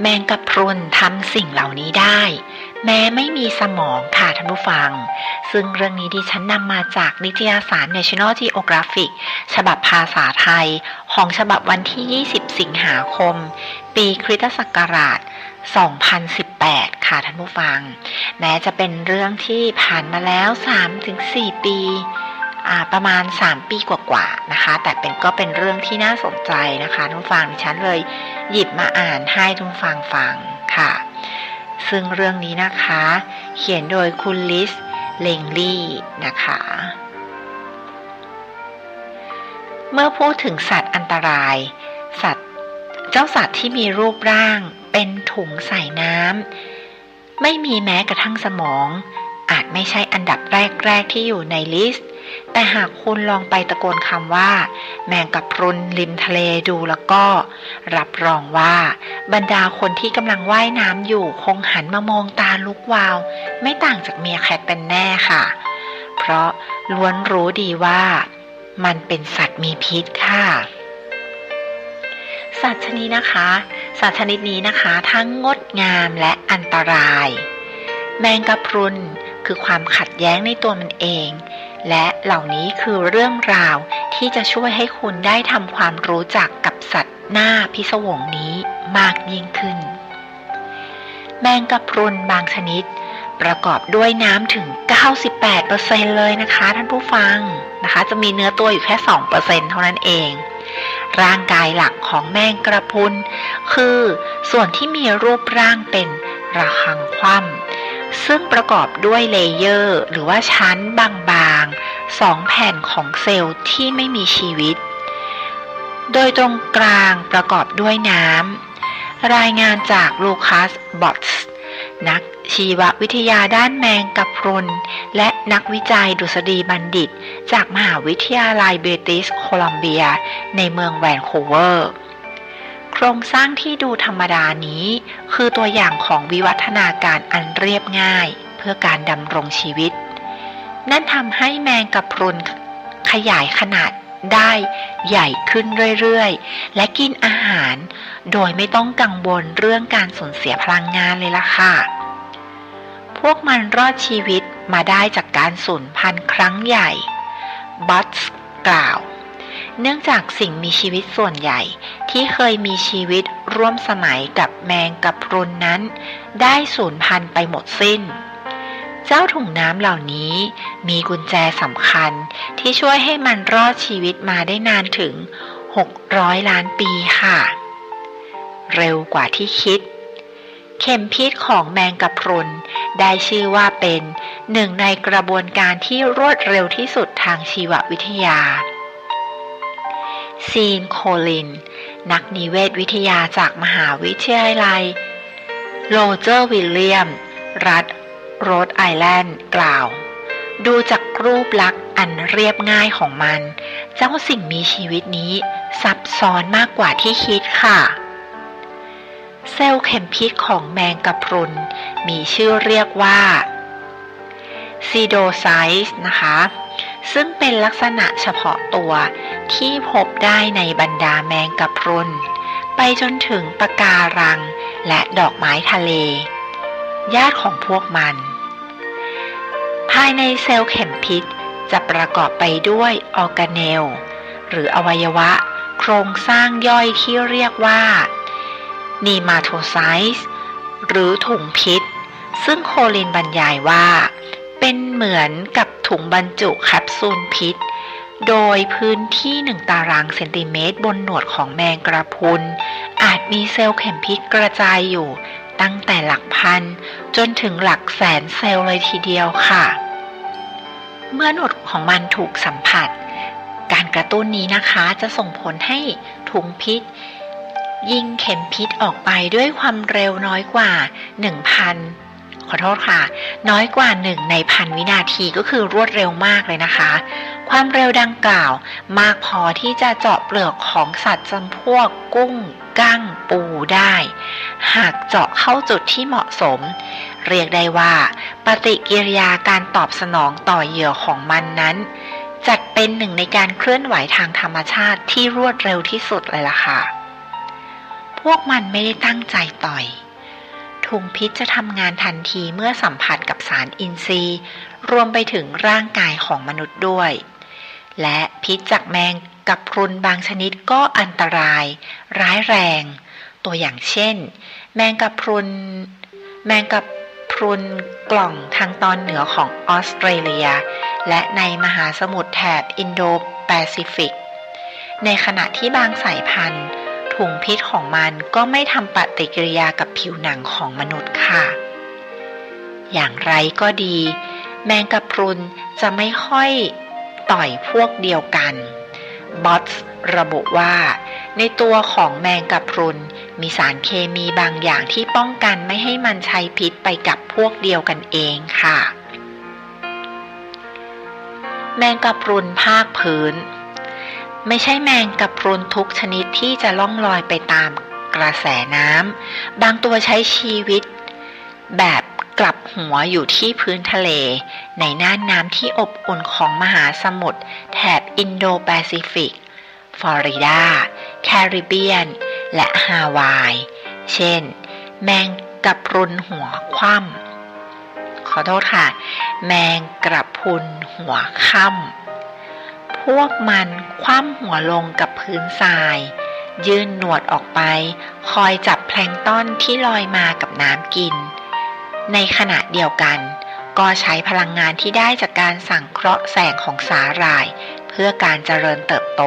K: แมงกะพรุนทำสิ่งเหล่านี้ได้แม้ไม่มีสมองค่ะท่านผู้ฟังซึ่งเรื่องนี้ดิฉันนำมาจากนิตยสาร National Geographic ฉบับภาษาไทยของฉบับวันที่ 20 สิงหาคมปีคริสตศักราช 2018 ค่ะท่านผู้ฟังแม้จะเป็นเรื่องที่ผ่านมาแล้ว 3-4 ปีประมาณ3 ปีกว่าๆนะคะแต่ก็เป็นเรื่องที่น่าสนใจนะคะท่านผู้ฟังดิฉันเลยหยิบมาอ่านให้ท่านผู้ฟังฟังค่ะซึ่งเรื่องนี้นะคะเขียนโดยคุณลิสเลงลี่นะคะเมื่อพูดถึงสัตว์อันตรายเจ้าสัตว์ที่มีรูปร่างเป็นถุงใส่น้ำไม่มีแม้กระทั่งสมองอาจไม่ใช่อันดับแรกที่อยู่ในลิสต์แต่หากคุณลองไปตะโกนคำว่าแมงกะพรุนริมทะเลดูแล้วก็รับรองว่าบรรดาคนที่กำลังว่ายน้ำอยู่คงหันมามองตาลุกวาวไม่ต่างจากเมียแคทเป็นแน่ค่ะเพราะล้วนรู้ดีว่ามันเป็นสัตว์มีพิษค่ะสัตว์ชนิดนี้นะคะทั้งงดงามและอันตรายแมงกะพรุนคือความขัดแย้งในตัวมันเองและเหล่านี้คือเรื่องราวที่จะช่วยให้คุณได้ทำความรู้จักกับสัตว์หน้าพิศวงนี้มากยิ่งขึ้นแมงกะพรุนบางชนิดประกอบด้วยน้ำถึง 98% เลยนะคะท่านผู้ฟังนะคะจะมีเนื้อตัวอยู่แค่ 2% เท่านั้นเองร่างกายหลักของแมงกะพรุนคือส่วนที่มีรูปร่างเป็นระฆังคว่ำซึ่งประกอบด้วยเลเยอร์หรือว่าชั้นบางๆ2 แผ่นของเซลล์ที่ไม่มีชีวิตโดยตรงกลางประกอบด้วยน้ำรายงานจากลูคัสบอตส์นักชีววิทยาด้านแมงกะพรุนและนักวิจัยดุษฎีบัณฑิตจากมหาวิทยาลัยบริติชโคลัมเบียในเมืองแวนคูเวอร์โครงสร้างที่ดูธรรมดานี้คือตัวอย่างของวิวัฒนาการอันเรียบง่ายเพื่อการดำรงชีวิตนั่นทำให้แมงกะพรุนขยายขนาดได้ใหญ่ขึ้นเรื่อยๆและกินอาหารโดยไม่ต้องกังวลเรื่องการสูญเสียพลังงานเลยล่ะค่ะพวกมันรอดชีวิตมาได้จากการสูญพันธุ์ครั้งใหญ่บัตส์กล่าวเนื่องจากสิ่งมีชีวิตส่วนใหญ่ที่เคยมีชีวิตร่วมสมัยกับแมงกะพรุนนั้นได้สูญพันธุ์ไปหมดสิ้นเจ้าถุงน้ำเหล่านี้มีกุญแจสำคัญที่ช่วยให้มันรอดชีวิตมาได้นานถึง600 ล้านปีค่ะเร็วกว่าที่คิดเข็มพิษของแมงกะพรุนได้ชื่อว่าเป็นหนึ่งในกระบวนการที่รวดเร็วที่สุดทางชีววิทยาซีนโคลินนักนิเวศวิทยาจากมหาวิทยาลัยโรเจอร์วิลเลียมรัฐโรดไอแลนด์กล่าวดูจากรูปลักษณ์อันเรียบง่ายของมันเจ้าสิ่งมีชีวิตนี้ซับซ้อนมากกว่าที่คิดค่ะเซลล์เข็มพิษของแมงกะพรุนมีชื่อเรียกว่าซีโดไซส์นะคะซึ่งเป็นลักษณะเฉพาะตัวที่พบได้ในบรรดาแมงกะพรุนไปจนถึงปะการังและดอกไม้ทะเลญาติของพวกมันภายในเซลล์เข็มพิษจะประกอบไปด้วยออร์แกเนลหรืออวัยวะโครงสร้างย่อยที่เรียกว่านีมาโทไซส์หรือถุงพิษซึ่งโคลินบรรยายว่าเป็นเหมือนกับถุงบรรจุแคปซูลพิษโดยพื้นที่1 ตารางเซนติเมตรบนหนวดของแมงกะพรุนอาจมีเซลล์เข็มพิษกระจายอยู่ตั้งแต่หลักพันจนถึงหลักแสนเซลล์เลยทีเดียวค่ะเมื่อหนวดของมันถูกสัมผัสการกระตุ้นนี้นะคะจะส่งผลให้ถุงพิษยิงเข็มพิษออกไปด้วยความเร็วน้อยกว่า น้อยกว่า1 ใน 1,000 วินาทีก็คือรวดเร็วมากเลยนะคะความเร็วดังกล่าวมากพอที่จะเจาะเปลือกของสัตว์จำพวกกุ้งกั้งปูได้หากเจาะเข้าจุดที่เหมาะสมเรียกได้ว่าปฏิกิริยาการตอบสนองต่อเหยื่อของมันนั้นจัดเป็นหนึ่งในการเคลื่อนไหวทางธรรมชาติที่รวดเร็วที่สุดเลยล่ะค่ะ พวกมันไม่ได้ตั้งใจต่อยถุงพิษจะทำงานทันทีเมื่อสัมผัสกับสารอินทรีย์รวมไปถึงร่างกายของมนุษย์ด้วยและพิษจากแมงกะพรุนบางชนิดก็อันตรายร้ายแรงตัวอย่างเช่นแมงกะพรุนกล่องทางตอนเหนือของออสเตรเลียและในมหาสมุทรแถบอินโดแปซิฟิกในขณะที่บางสายพันธุ์ถุงพิษของมันก็ไม่ทำปฏิกิริยากับผิวหนังของมนุษย์ค่ะอย่างไรก็ดีแมงกะพรุนจะไม่ค่อยต่อยพวกเดียวกันบอตส์ระบุว่าในตัวของแมงกะพรุนมีสารเคมีบางอย่างที่ป้องกันไม่ให้มันใช้พิษไปกับพวกเดียวกันเองค่ะแมงกะพรุนภาคพื้นไม่ใช่แมงกะพรุนทุกชนิดที่จะล่องลอยไปตามกระแสน้ำบางตัวใช้ชีวิตแบบกลับหัวอยู่ที่พื้นทะเลในน่านน้ำที่อบอุ่นของมหาสมุทรแถบอินโดแปซิฟิกฟลอริดาแคริบเบียนและฮาวายเช่นแมงกะพรุนหัวคว่ำขอโทษค่ะแมงกระพรุนหัวค่ำพวกมันคว่ำหัวลงกับพื้นทรายยื่นหนวดออกไปคอยจับแพลงก์ต้อนที่ลอยมากับน้ำกินในขณะเดียวกันก็ใช้พลังงานที่ได้จากการสังเคราะห์แสงของสาหร่ายเพื่อการเจริญเติบโต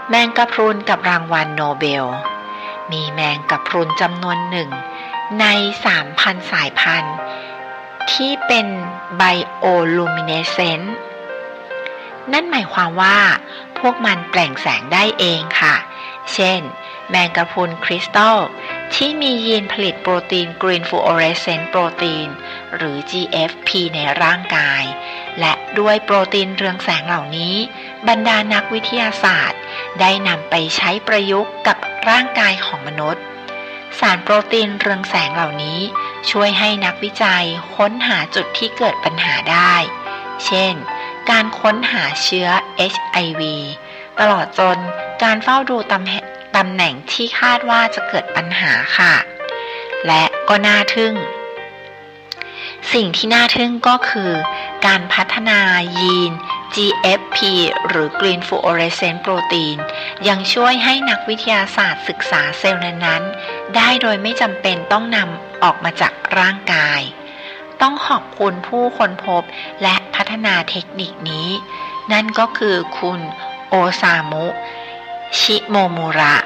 K: แมงกะพรุนกับรางวัลโนเบลมีแมงกะพรุนจำนวนหนึ่งใน 3,000 สายพันธุ์ที่เป็นไบโอลูมิเนเซนต์นั่นหมายความว่าพวกมันแปล่งแสงได้เองค่ะเช่นแมงกะพรุนคริสตัลที่มียีนผลิตโปรตีน Green Fluorescent Protein หรือ GFP ในร่างกายและด้วยโปรตีนเรืองแสงเหล่านี้บรรดานักวิทยาศาสตร์ได้นำไปใช้ประยุกต์กับร่างกายของมนุษย์สารโปรตีนเรืองแสงเหล่านี้ช่วยให้นักวิจัยค้นหาจุดที่เกิดปัญหาได้เช่นการค้นหาเชื้อ HIV ตลอดจนการเฝ้าดูตำแหน่งที่คาดว่าจะเกิดปัญหาค่ะและก็น่าทึ่งสิ่งที่น่าทึ่งก็คือการพัฒนายีน GFP หรือ Green Fluorescent Protein ยังช่วยให้นักวิทยาศาสตร์ศึกษาเซลล์นั้นๆได้โดยไม่จำเป็นต้องนำออกมาจากร่างกายต้องขอบคุณผู้ค้นพบและพัฒนาเทคนิคนี้นั่นก็คือคุณโอซามุชิโมมุระ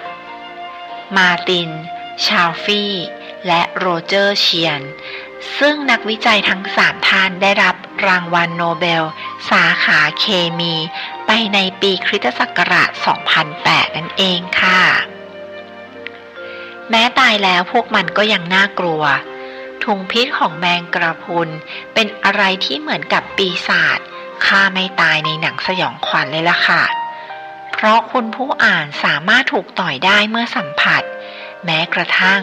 K: มาร์ตินชาลฟีและโรเจอร์เชียนซึ่งนักวิจัยทั้ง3ท่านได้รับรางวัลโนเบลสาขาเคมีไปในปีคริสตศักราช 2008 นั่นเองค่ะแม้ตายแล้วพวกมันก็ยังน่ากลัวถุงพิษของแมงกระพรุนเป็นอะไรที่เหมือนกับปีศาจฆ่าไม่ตายในหนังสยองขวัญเลยล่ะค่ะเพราะคุณผู้อ่านสามารถถูกต่อยได้เมื่อสัมผัสแม้กระทั่ง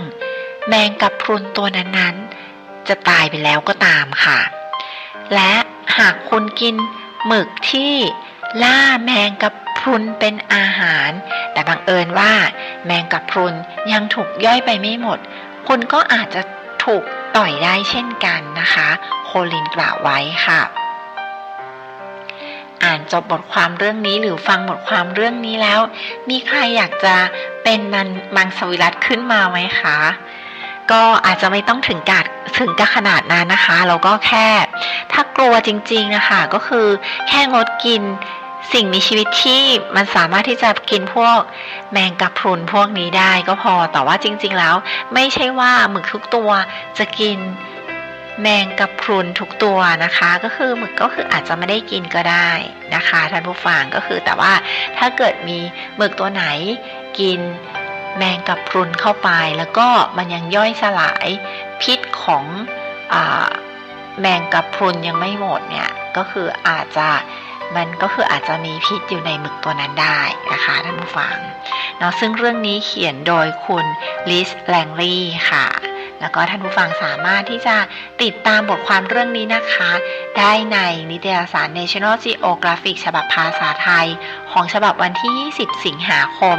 K: แมงกะพรุนตัวนั้นๆจะตายไปแล้วก็ตามค่ะและหากคุณกินหมึกที่ล่าแมงกะพรุนเป็นอาหารแต่บังเอิญว่าแมงกะพรุนยังถูกย่อยไปไม่หมดคุณก็อาจจะถูกต่อยได้เช่นกันนะคะโคลินกล่าวไว้ค่ะอ่านจบบทความเรื่องนี้หรือฟังบทความเรื่องนี้แล้วมีใครอยากจะเป็นมังสวิรัติขึ้นมาไหมคะก็อาจจะไม่ต้องถึงกับขนาดนั้นนะคะเราก็แค่ถ้ากลัวจริงๆนะคะก็คือแค่งดกินสิ่งมีชีวิตที่มันสามารถที่จะกินพวกแมงกะพรุนพวกนี้ได้ก็พอแต่ว่าจริงๆแล้วไม่ใช่ว่าหมึกทุกตัวจะกินแมงกะพรุนทุกตัวนะคะก็คือหมึกก็คืออาจจะไม่ได้กินก็ได้นะคะท่านผู้ฟังก็คือแต่ว่าถ้าเกิดมีหมึกตัวไหนกินแมงกะพรุนเข้าไปแล้วก็มันยังย่อยสลายพิษของแมงกะพรุนยังไม่หมดเนี่ยก็คืออาจจะมีพิษอยู่ในหมึกตัวนั้นได้นะคะท่านผู้ฟังเนาะซึ่งเรื่องนี้เขียนโดยคุณลิสแลงลีย์ค่ะแล้วก็ท่านผู้ฟังสามารถที่จะติดตามบทความเรื่องนี้นะคะได้ในนิตยสาร National Geographic ฉบับภาษาไทยของฉบับวันที่20 สิงหาคม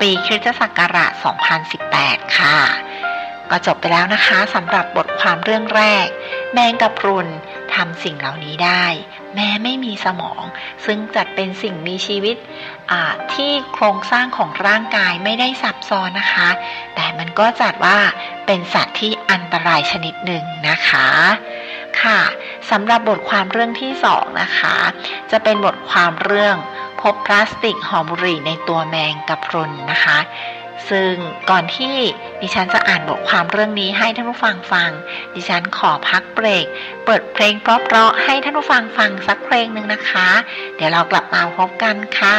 K: ปีคริสตศักราช 2018 ค่ะก็จบไปแล้วนะคะสำหรับบทความเรื่องแรกแมงกะพรุนทำสิ่งเหล่านี้ได้แม้ไม่มีสมองซึ่งจัดเป็นสิ่งมีชีวิตที่โครงสร้างของร่างกายไม่ได้ซับซ้อนนะคะแต่มันก็จัดว่าเป็นสัตว์ที่อันตรายชนิดหนึ่งนะคะค่ะสำหรับบทความเรื่องที่2นะคะจะเป็นบทความเรื่องพบพลาสติกห่อบุหรี่ในตัวแมงกะพรุนนะคะซึ่งก่อนที่ดิฉันจะอ่านบทความเรื่องนี้ให้ท่านผู้ฟังฟังดิฉันขอพักเบรกเปิดเพลงเพราะๆให้ท่านผู้ฟังฟังสักเพลงหนึ่งนะคะเดี๋ยวเรากลับมาพบกันค่ะ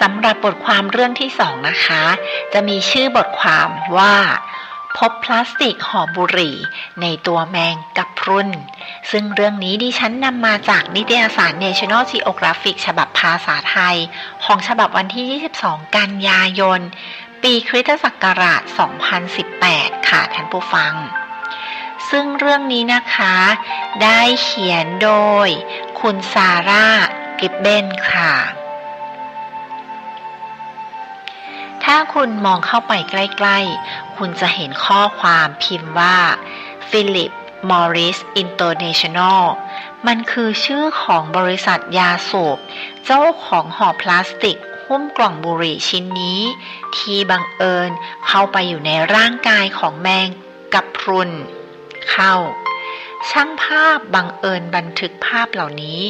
K: สำหรับบทความเรื่องที่2นะคะจะมีชื่อบทความว่า พบพลาสติกห่อบุหรี่ในตัวแมงกะพรุนซึ่งเรื่องนี้ดิฉันนำมาจากนิตยสาร National Geographic ฉบับภาษาไทยของฉบับวันที่ 22 กันยายน ปีคริสตศักราช 2018 ค่ะท่านผู้ฟังซึ่งเรื่องนี้นะคะได้เขียนโดยคุณซาร่า กิบเบนค่ะถ้าคุณมองเข้าไปใกล้ๆคุณจะเห็นข้อความพิมพ์ว่า Philip Morris International มันคือชื่อของบริษัทยาสูบเจ้าของห่อพลาสติกหุ้มกล่องบุหรี่ชิ้นนี้ที่บังเอิญเข้าไปอยู่ในร่างกายของแมงกะพรุนเข้าช่างภาพบังเอิญบันทึกภาพเหล่านี้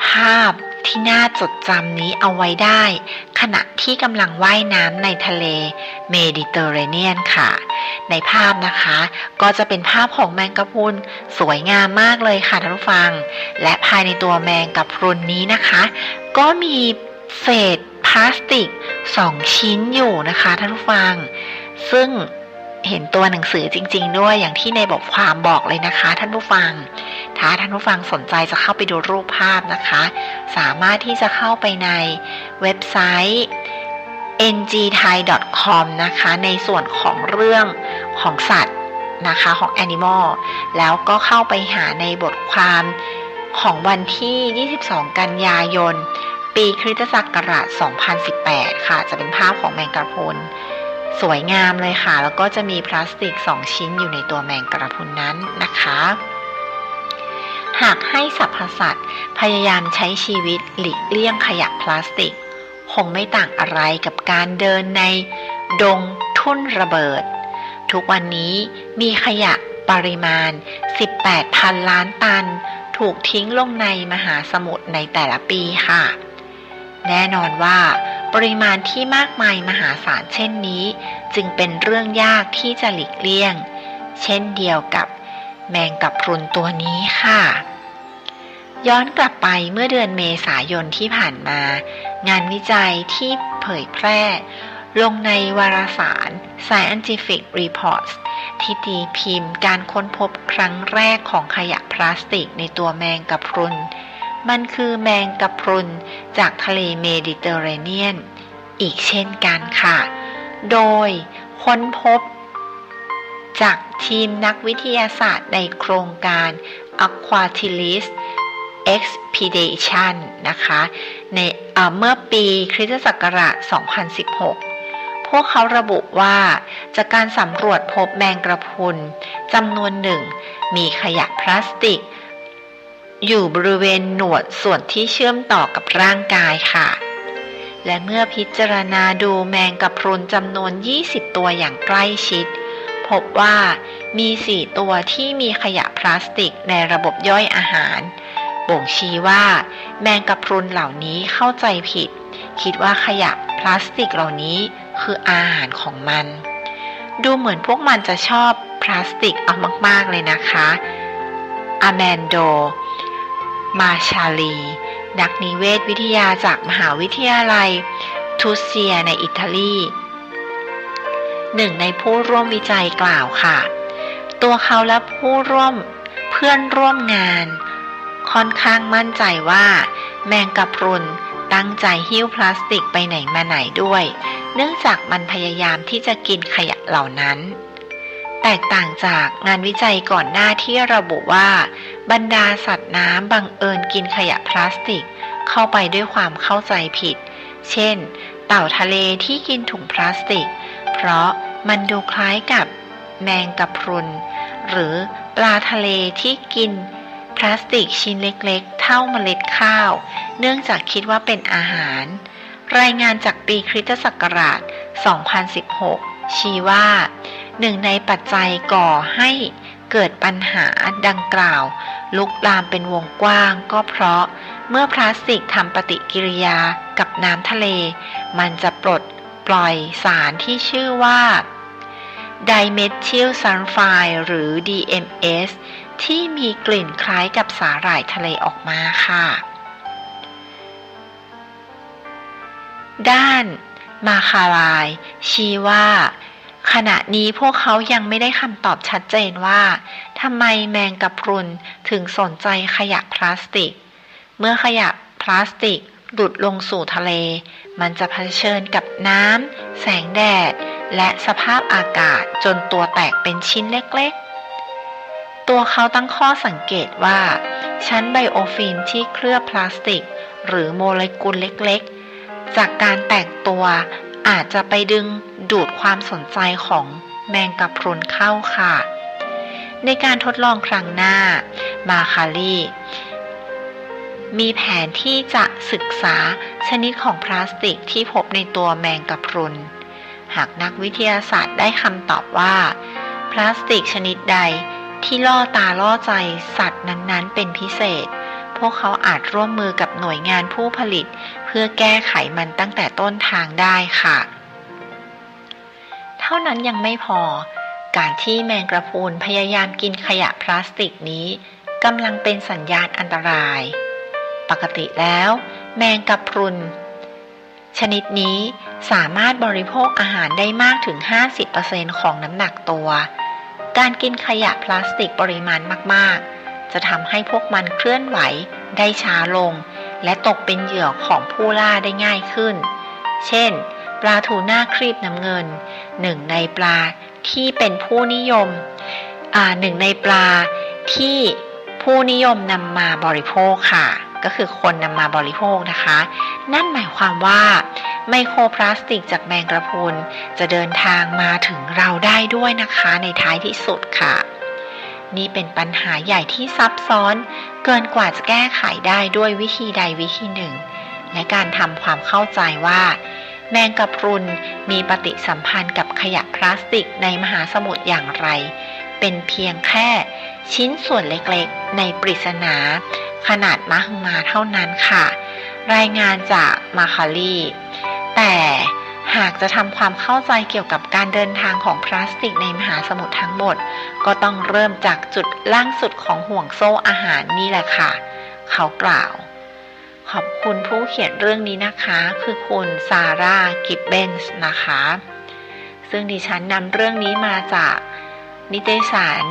K: ภาพที่น่าจดจำนี้เอาไว้ได้ขณะที่กำลังว่ายน้ำในทะเลเมดิเตอร์เรเนียนค่ะในภาพนะคะก็จะเป็นภาพของแมงกะพรุนสวยงามมากเลยค่ะท่านผู้ฟังและภายในตัวแมงกะพรุนนี้นะคะก็มีเศษพลาสติก2ชิ้นอยู่นะคะท่านผู้ฟังซึ่งเห็นตัวหนังสือจริงๆด้วยอย่างที่ในบทความบอกเลยนะคะท่านผู้ฟังถ้าท่านผู้ฟังสนใจจะเข้าไปดูรูปภาพนะคะสามารถที่จะเข้าไปในเว็บไซต์ ngthai.com นะคะในส่วนของเรื่องของสัตว์นะคะของ Animal แล้วก็เข้าไปหาในบทความของวันที่ 22 กันยายน ปีคริสตศักราช 2018 ค่ะจะเป็นภาพของแมงกะพรุนสวยงามเลยค่ะแล้วก็จะมีพลาสติก2ชิ้นอยู่ในตัวแมงกะพรุนนั้นนะคะหากให้สรรพสัตว์พยายามใช้ชีวิตหลีกเลี่ยงขยะพลาสติกคงไม่ต่างอะไรกับการเดินในดงทุ่นระเบิดทุกวันนี้มีขยะปริมาณ 18,000 ล้านตันถูกทิ้งลงในมหาสมุทรในแต่ละปีค่ะแน่นอนว่าปริมาณที่มากมายมหาศาลเช่นนี้จึงเป็นเรื่องยากที่จะหลีกเลี่ยงเช่นเดียวกับแมงกะพรุนตัวนี้ค่ะย้อนกลับไปเมื่อเดือนเมษายนที่ผ่านมางานวิจัยที่เผยแพร่ลงในวารสาร Scientific Reports ที่ตีพิมพ์การค้นพบครั้งแรกของขยะพลาสติกในตัวแมงกะพรุนมันคือแมงกะพรุนจากทะเลเมดิเตอร์เรเนียนอีกเช่นกันค่ะโดยค้นพบจากทีมนักวิทยาศาสตร์ในโครงการ Aquatilis Expedition นะคะในเมื่อปีคริสตศักราช 2016 พวกเขาระบุว่าจากการสำรวจพบแมงกะพรุนจำนวนหนึ่งมีขยะพลาสติกอยู่บริเวณหนวดส่วนที่เชื่อมต่อกับร่างกายค่ะและเมื่อพิจารณาดูแมงกะพรุนจำนวน20ตัวอย่างใกล้ชิดพบว่ามี4ตัวที่มีขยะพลาสติกในระบบย่อยอาหารบ่งชี้ว่าแมงกะพรุนเหล่านี้เข้าใจผิดคิดว่าขยะพลาสติกเหล่านี้คืออาหารของมันดูเหมือนพวกมันจะชอบพลาสติกเอามากๆเลยนะคะอาแมนโดมาชาลีนักนิเวศวิทยาจากมหาวิทยาลัยทูเซียในอิตาลีหนึ่งในผู้ร่วมวิจัยกล่าวค่ะตัวเขาและเพื่อนร่วมงานค่อนข้างมั่นใจว่าแมงกะพรุนตั้งใจหิ้วพลาสติกไปไหนมาไหนด้วยเนื่องจากมันพยายามที่จะกินขยะเหล่านั้นแตกต่างจากงานวิจัยก่อนหน้าที่ระบุว่าบรรดาสัตว์น้ำบังเอิญกินขยะพลาสติกเข้าไปด้วยความเข้าใจผิดเช่นเต่าทะเลที่กินถุงพลาสติกเพราะมันดูคล้ายกับแมงกะพรุนหรือปลาทะเลที่กินพลาสติกชิ้นเล็กๆเท่าเมล็ดข้าวเนื่องจากคิดว่าเป็นอาหารรายงานจากปีคริสตศักราช 2016 ชี้ว่าหนึ่งในปัจจัยก่อให้เกิดปัญหาดังกล่าวลุกลามเป็นวงกว้างก็เพราะเมื่อพลาสติกทำปฏิกิริยากับน้ำทะเลมันจะปลดปล่อยสารที่ชื่อว่าไดเมทิลซัลไฟด์หรือ DMS ที่มีกลิ่นคล้ายกับสาหร่ายทะเลออกมาค่ะด้านมาคาลายชี้ว่า ขณะนี้พวกเขายังไม่ได้คำตอบชัดเจนว่าทำไมแมงกะพรุนถึงสนใจขยะพลาสติกเมื่อขยะพลาสติกหลุดลงสู่ทะเลมันจะเผชิญกับน้ำแสงแดดและสภาพอากาศจนตัวแตกเป็นชิ้นเล็กๆตัวเขาตั้งข้อสังเกตว่าชั้นไบโอฟิล์มที่เคลือบพลาสติกหรือโมเลกุลเล็กๆจากการแตกตัวอาจจะไปดึงดูดความสนใจของแมงกะพรุนเข้าค่ะในการทดลองครั้งหน้ามาคารีมีแผนที่จะศึกษาชนิดของพลาสติกที่พบในตัวแมงกะพรุนหากนักวิทยาศาสตร์ได้คำตอบว่าพลาสติกชนิดใดที่ล่อตาล่อใจสัตว์นั้นๆเป็นพิเศษพวกเขาอาจร่วมมือกับหน่วยงานผู้ผลิตเพื่อแก้ไขมันตั้งแต่ต้นทางได้ค่ะเท่านั้นยังไม่พอการที่แมงกะพรุนพยายามกินขยะพลาสติกนี้กำลังเป็นสัญญาณอันตรายปกติแล้วแมงกะพรุนชนิดนี้สามารถบริโภคอาหารได้มากถึง 50% ของน้ำหนักตัวการกินขยะพลาสติกปริมาณมากๆจะทำให้พวกมันเคลื่อนไหวได้ช้าลงและตกเป็นเหยื่อของผู้ล่าได้ง่ายขึ้นเช่นปลาทูน่าครีบน้ำเงินหนึ่งในปลาที่เป็นผู้นิยมหนึ่งในปลาที่ผู้นิยมนำมาบริโภคค่ะก็คือคนนำมาบริโภคนะคะนั่นหมายความว่าไมโครพลาสติกจากแมงกะพรุนจะเดินทางมาถึงเราได้ด้วยนะคะในท้ายที่สุดค่ะนี่เป็นปัญหาใหญ่ที่ซับซ้อนเกินกว่าจะแก้ไขได้ด้วยวิธีใดวิธีหนึ่งและการทำความเข้าใจว่าแมงกะพรุนมีปฏิสัมพันธ์กับขยะพลาสติกในมหาสมุทรอย่างไรเป็นเพียงแค่ชิ้นส่วนเล็กๆในปริศนาขนาดมหึมาเท่านั้นค่ะรายงานจากมาคารีแต่หากจะทำความเข้าใจเกี่ยวกับการเดินทางของพลาสติกในมหาสมุทรทั้งหมดก็ต้องเริ่มจากจุดล่างสุดของห่วงโซ่อาหารนี่แหละค่ะเขากล่าวขอบคุณผู้เขียนเรื่องนี้นะคะคือคุณซาร่ากิบเบนส์นะคะซึ่งดิฉันนำเรื่องนี้มาจากนิตยสาร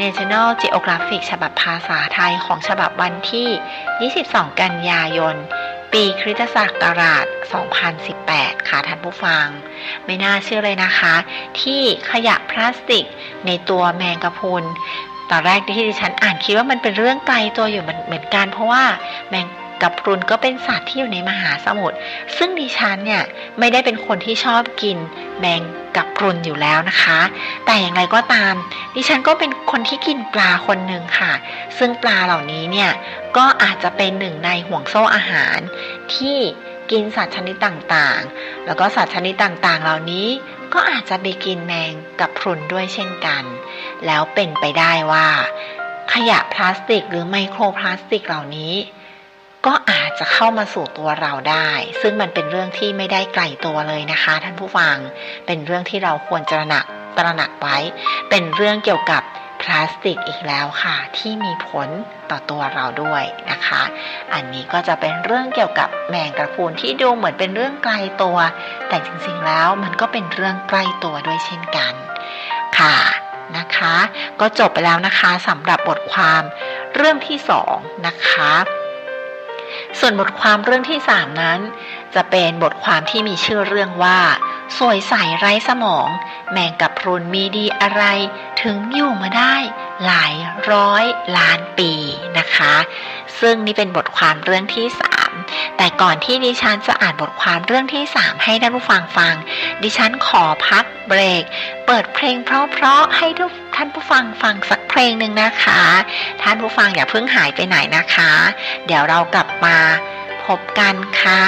K: National Geographic ฉบับภาษาไทยของฉบับวันที่ 22 กันยายน ปีคริสตศักราช 2018 ค่ะท่านผู้ฟังไม่น่าเชื่อเลยนะคะที่ขยะพลาสติกในตัวแมงกะพรุนตอนแรกที่ดิฉันอ่านคิดว่ามันเป็นเรื่องไกลตัวอยู่เหมือนกันเพราะว่าแมงกะพรุนก็เป็นสัตว์ที่อยู่ในมหาสมุทรซึ่งดิฉันเนี่ยไม่ได้เป็นคนที่ชอบกินแมงกะพรุนอยู่แล้วนะคะแต่อย่างไรก็ตามดิฉันก็เป็นคนที่กินปลาคนหนึ่งค่ะซึ่งปลาเหล่านี้เนี่ยก็อาจจะเป็นหนึ่งในห่วงโซ่อาหารที่กินสัตว์ชนิดต่างๆแล้วก็สัตว์ชนิดต่างๆเหล่านี้ก็อาจจะไปกินแมงกะพรุนด้วยเช่นกันแล้วเป็นไปได้ว่าขยะพลาสติกหรือไมโครพลาสติกเหล่านี้ก็อาจจะเข้ามาสู่ตัวเราได้ซึ่งมันเป็นเรื่องที่ไม่ได้ไกลตัวเลยนะคะท่านผู้ฟังเป็นเรื่องที่เราควรตระหนักไว้เป็นเรื่องเกี่ยวกับพลาสติกอีกแล้วค่ะที่มีผลต่อตัวเราด้วยนะคะอันนี้ก็จะเป็นเรื่องเกี่ยวกับแมงกะพรุนที่ดูเหมือนเป็นเรื่องไกลตัวแต่จริงๆแล้วมันก็เป็นเรื่องใกล้ตัวด้วยเช่นกันค่ะนะคะก็จบไปแล้วนะคะสำหรับบทความเรื่องที่2นะคะส่วนบทความเรื่องที่3นั้นจะเป็นบทความที่มีชื่อเรื่องว่าสวยใสไร้สมองแมงกะพรุนมีดีอะไรถึงอยู่มาได้หลายร้อยล้านปีนะคะซึ่งนี่เป็นบทความเรื่องที่3แต่ก่อนที่ดิฉันจะอ่านบทความเรื่องที่3ให้ท่านผู้ฟังฟังดิฉันขอพักเบรกเปิดเพลงเพราะๆให้ท่านผู้ฟังฟังสักเพลงหนึ่งนะคะท่านผู้ฟังอย่าเพิ่งหายไปไหนนะคะเดี๋ยวเรากลับมาพบกันค่ะ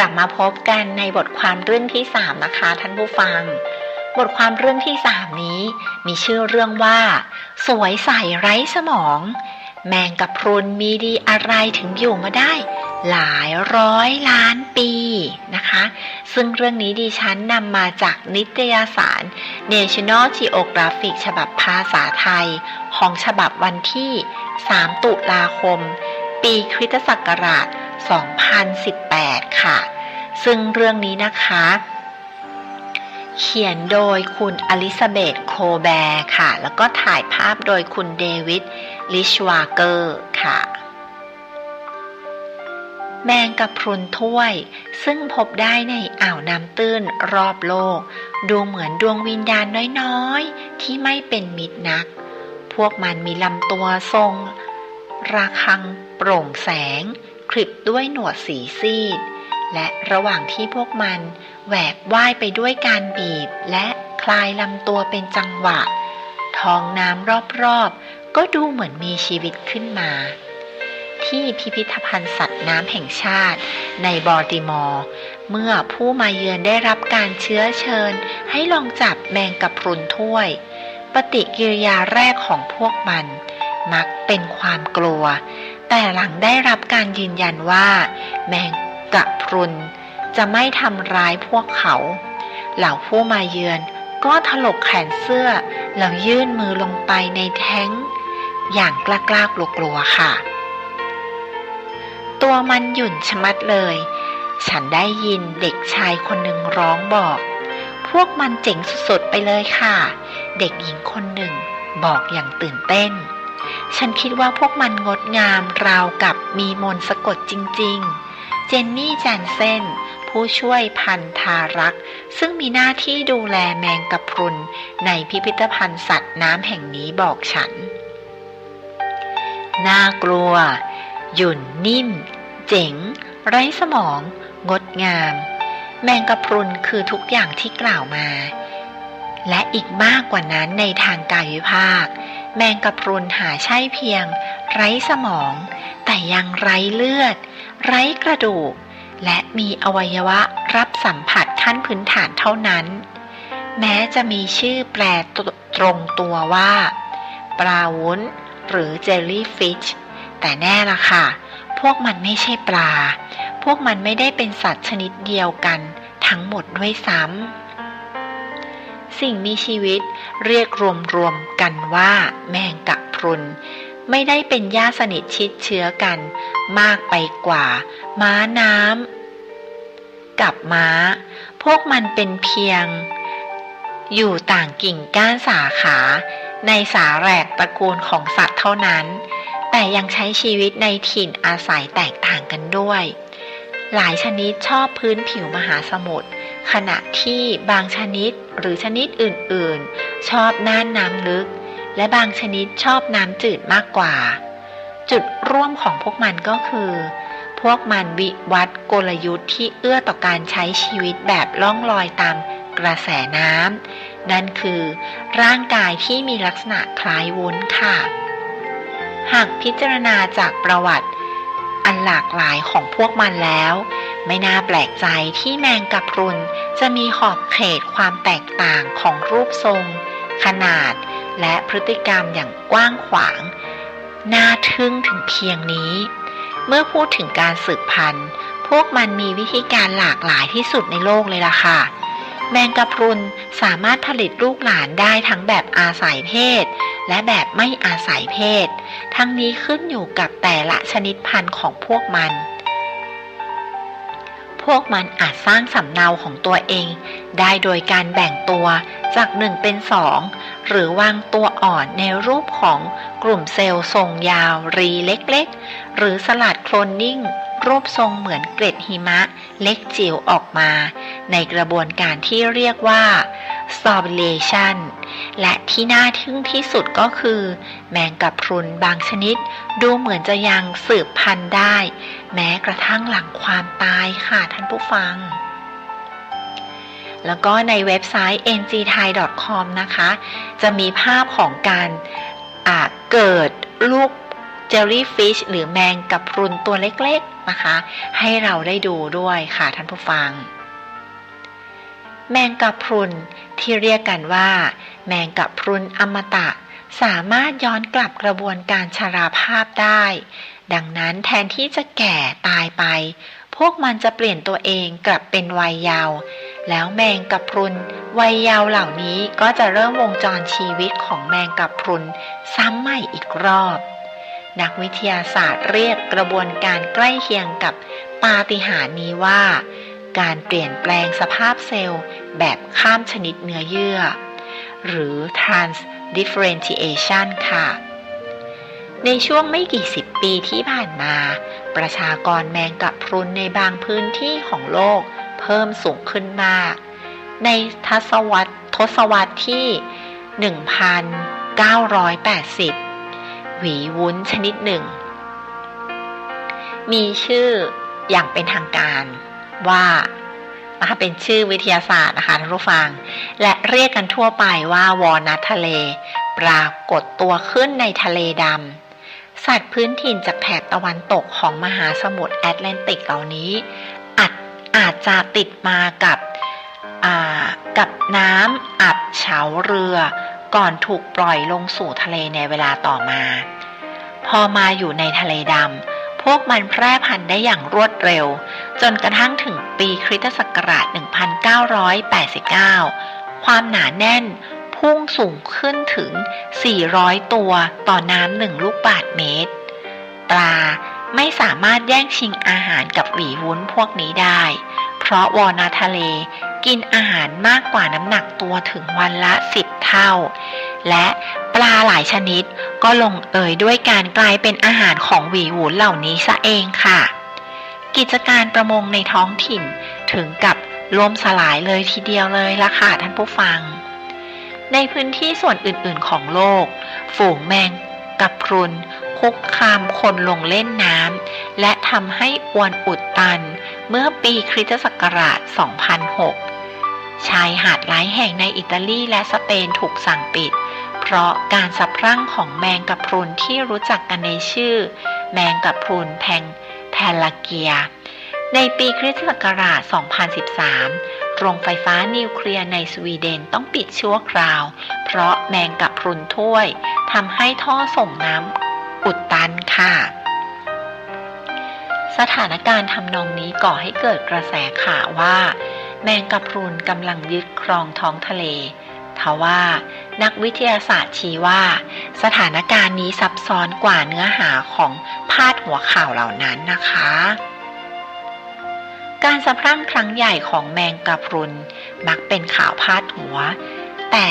K: ลับมาพบกันในบทความเรื่องที่3นะคะท่านผู้ฟังบทความเรื่องที่3นี้มีชื่อเรื่องว่าสวยใสไร้สมองแมงกะพรุนมีดีอะไรถึงอยู่มาได้หลายร้อยล้านปีนะคะซึ่งเรื่องนี้ดิฉันนำมาจากนิตยสาร National Geographic ฉบับภาษาไทยของฉบับวันที่3 ตุลาคมปีคริสตศักราช2018ค่ะซึ่งเรื่องนี้นะคะเขียนโดยคุณอลิซาเบธโคแบร์ค่ะแล้วก็ถ่ายภาพโดยคุณเดวิดลิชวาเกอร์ค่ะแมงกะพรุนถ้วยซึ่งพบได้ในอ่าวน้ำตื้นรอบโลกดูเหมือนดวงวิญญาณน้อยๆที่ไม่เป็นมิตรนักพวกมันมีลำตัวทรงระฆังโปร่งแสงคลิปด้วยหนวดสีซีดและระหว่างที่พวกมันแหวกว่ายไปด้วยการบีบและคลายลำตัวเป็นจังหวะท้องน้ำรอบๆก็ดูเหมือนมีชีวิตขึ้นมาที่พิพิธภัณฑ์สัตว์น้ำแห่งชาติในบอลติมอร์เมื่อผู้มาเยือนได้รับการเชื้อเชิญให้ลองจับแมงกะพรุนถ้วยปฏิกิริยาแรกของพวกมันมักเป็นความกลัวแต่หลังได้รับการยืนยันว่าแมงกะพรุนจะไม่ทำร้ายพวกเขาเหล่าผู้มาเยือนก็ถลกแขนเสื้อแล้วยื่นมือลงไปในแท้งอย่างกล้าๆกลัวๆค่ะตัวมันหยุ่นชะมัดเลยฉันได้ยินเด็กชายคนหนึ่งร้องบอกพวกมันเจ๋งสุดๆไปเลยค่ะเด็กหญิงคนหนึ่งบอกอย่างตื่นเต้นฉันคิดว่าพวกมันงดงามราวกับมีมนต์สะกดจริงๆเจนนี่แจนเซนผู้ช่วยพันธารักษ์ซึ่งมีหน้าที่ดูแลแมงกะพรุนในพิพิธภัณฑ์สัตว์น้ำแห่งนี้บอกฉันน่ากลัวหยุ่นนิ่มเจ๋งไร้สมองงดงามแมงกะพรุนคือทุกอย่างที่กล่าวมาและอีกมากกว่านั้นในทางกายวิภาคแมงกะพรุนหาใช่เพียงไร้สมองแต่ยังไร้เลือดไร้กระดูกและมีอวัยวะรับสัมผัสขั้นพื้นฐานเท่านั้นแม้จะมีชื่อแปลตรงตัวว่าปลาวุ้นหรือเจลลี่ฟิชแต่แน่ละค่ะพวกมันไม่ใช่ปลาพวกมันไม่ได้เป็นสัตว์ชนิดเดียวกันทั้งหมดด้วยซ้ำสิ่งมีชีวิตเรียกรวมๆกันว่าแมงกะพรุนไม่ได้เป็นญาติสนิทชิดเชื้อกันมากไปกว่าม้าน้ำกับม้าพวกมันเป็นเพียงอยู่ต่างกิ่งก้านสาขาในสาแหรกตระกูลของสัตว์เท่านั้นแต่ยังใช้ชีวิตในถิ่นอาศัยแตกต่างกันด้วยหลายชนิดชอบพื้นผิวมหาสมุทรขณะที่บางชนิดหรือชนิดอื่นๆชอบน่านน้ำลึกและบางชนิดชอบน้ำจืดมากกว่าจุดร่วมของพวกมันก็คือพวกมันวิวัฒน์กลยุทธ์ที่เอื้อต่อการใช้ชีวิตแบบล่องลอยตามกระแสน้ำนั่นคือร่างกายที่มีลักษณะคล้ายวุ้นค่ะหากพิจารณาจากประวัติอันหลากหลายของพวกมันแล้วไม่น่าแปลกใจที่แมงกะพรุนจะมีขอบเขตความแตกต่างของรูปทรงขนาดและพฤติกรรมอย่างกว้างขวางน่าทึ่งถึงเพียงนี้เมื่อพูดถึงการสืบพันธุ์พวกมันมีวิธีการหลากหลายที่สุดในโลกเลยล่ะค่ะแมงกะพรุนสามารถผลิตลูกหลานได้ทั้งแบบอาศัยเพศและแบบไม่อาศัยเพศทั้งนี้ขึ้นอยู่กับแต่ละชนิดพันธุ์ของพวกมันอาจสร้างสำเนาของตัวเองได้โดยการแบ่งตัวจาก1เป็น2หรือวางตัวอ่อนในรูปของกลุ่มเซลล์ทรงยาวรีเล็กๆหรือสลัดโคลนนิ่งรูปทรงเหมือนเกล็ดหิมะเล็กจิ๋วออกมาในกระบวนการที่เรียกว่า Stabilization และที่น่าทึ่งที่สุดก็คือแมงกะพรุนบางชนิดดูเหมือนจะยังสืบพันธุ์ได้แม้กระทั่งหลังความตายค่ะท่านผู้ฟังแล้วก็ในเว็บไซต์ ngthai.com นะคะจะมีภาพของการเกิดลูก jellyfish หรือแมงกะพรุนตัวเล็กๆนะคะให้เราได้ดูด้วยค่ะท่านผู้ฟังแมงกะพรุนที่เรียกกันว่าแมงกะพรุนอมตะสามารถย้อนกลับกระบวนการชราภาพได้ดังนั้นแทนที่จะแก่ตายไปพวกมันจะเปลี่ยนตัวเองกลับเป็นวัยเยาว์แล้วแมงกะพรุนวัยเยาว์เหล่านี้ก็จะเริ่มวงจรชีวิตของแมงกะพรุนซ้ำใหม่อีกรอบนักวิทยาศาสตร์เรียกกระบวนการใกล้เคียงกับปาฏิหาริย์นี้ว่าการเปลี่ยนแปลงสภาพเซลล์แบบข้ามชนิดเนื้อเยื่อหรือ transdifferentiation ค่ะในช่วงไม่กี่สิบปีที่ผ่านมาประชากรแมงกะพรุนในบางพื้นที่ของโลกเพิ่มสูงขึ้นมากในทศวรรษที่ 1980 หวีวุ้นชนิดหนึ่งมีชื่ออย่างเป็นทางการว่าเป็นชื่อวิทยาศาสตร์นะคะท่านผู้ฟังและเรียกกันทั่วไปว่าวอลนัททะเลปรากฏตัวขึ้นในทะเลดำสัตว์พื้นถิ่นจากแถบตะวันตกของมหาสมุทรแอตแลนติกเหล่านี้อาจจะติดมากับน้ำอับเฉาเรือก่อนถูกปล่อยลงสู่ทะเลในเวลาต่อมาพอมาอยู่ในทะเลดำพวกมันแพร่พันธุ์ได้อย่างรวดเร็วจนกระทั่งถึงปีคริสตศักราช 1989 ความหนาแน่นพุ่งสูงขึ้นถึง 400 ตัวต่อน้ำ1 ลูกบาศก์เมตรปลาไม่สามารถแย่งชิงอาหารกับหวีวุ้นพวกนี้ได้เพราะวอลนัททะเลกินอาหารมากกว่าน้ำหนักตัวถึงวันละ 10 เท่าและปลาหลายชนิดก็ลงเอยด้วยการกลายเป็นอาหารของหวีวุ้นเหล่านี้ซะเองค่ะกิจการประมงในท้องถิ่นถึงกับล่มสลายเลยทีเดียวเลยล่ะค่ะท่านผู้ฟังในพื้นที่ส่วนอื่นๆของโลกฝูงแมงกะพรุนคุกคามคนลงเล่นน้ำและทำให้อวนอุดตันเมื่อปีคริสตศักราช 2006 ชายหาดหลายแห่งในอิตาลีและสเปนถูกสั่งปิดเพราะการสะพรั่งของแมงกะพรุนที่รู้จักกันในชื่อแมงกะพรุนแพลาเกียในปีคริสตศักราช 2013 โรงไฟฟ้านิวเคลียร์ในสวีเดนต้องปิดชั่วคราวเพราะแมงกะพรุนถ้วยทำให้ท่อส่งน้ำอุดตันค่ะสถานการณ์ทำนองนี้ก่อให้เกิดกระแสข่าวว่าแมงกะพรุนกำลังยึดครองท้องทะเลทว่านักวิทยาศาสตร์ชี้ว่าสถานการณ์นี้ซับซ้อนกว่าเนื้อหาของพาดหัวข่าวเหล่านั้นนะคะการสะพรั่งครั้งใหญ่ของแมงกะพรุนมักเป็นข่าวพาดหัวแต่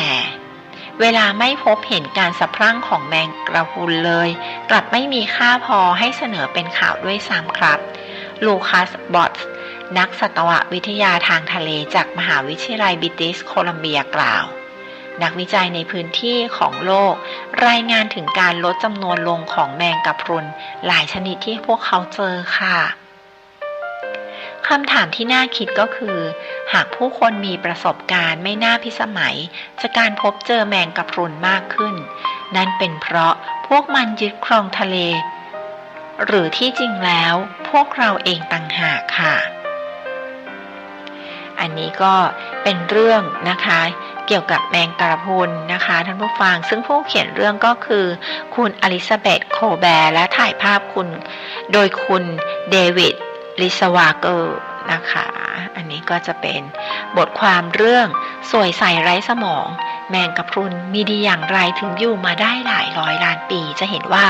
K: เวลาไม่พบเห็นการสะพรั่งของแมงกะพรุนเลยกลับไม่มีค่าพอให้เสนอเป็นข่าวด้วยซ้ำครับลูคัสบอตส์นักสัตววิทยาทางทะเลจากมหาวิทยาลัยบริติชโคลัมเบียกล่าวนักวิจัยในพื้นที่ของโลกรายงานถึงการลดจำนวนลงของแมงกะพรุนหลายชนิดที่พวกเขาเจอค่ะคำถามที่น่าคิดก็คือหากผู้คนมีประสบการณ์ไม่น่าพิสมัยจากการพบเจอแมงกะพรุนมากขึ้นนั่นเป็นเพราะพวกมันยึดครองทะเลหรือที่จริงแล้วพวกเราเองต่างหากค่ะอันนี้ก็เป็นเรื่องนะคะเกี่ยวกับแมงกะพรุนนะคะท่านผู้ฟังซึ่งผู้เขียนเรื่องก็คือคุณอลิซาเบธโคแบร์และถ่ายภาพโดยคุณเดวิดลิสวาเกอร์นะคะอันนี้ก็จะเป็นบทความเรื่องสวยใสไร้สมองแมงกะพรุนมีดีอย่างไรถึงอยู่มาได้หลายร้อยล้านปีจะเห็นว่า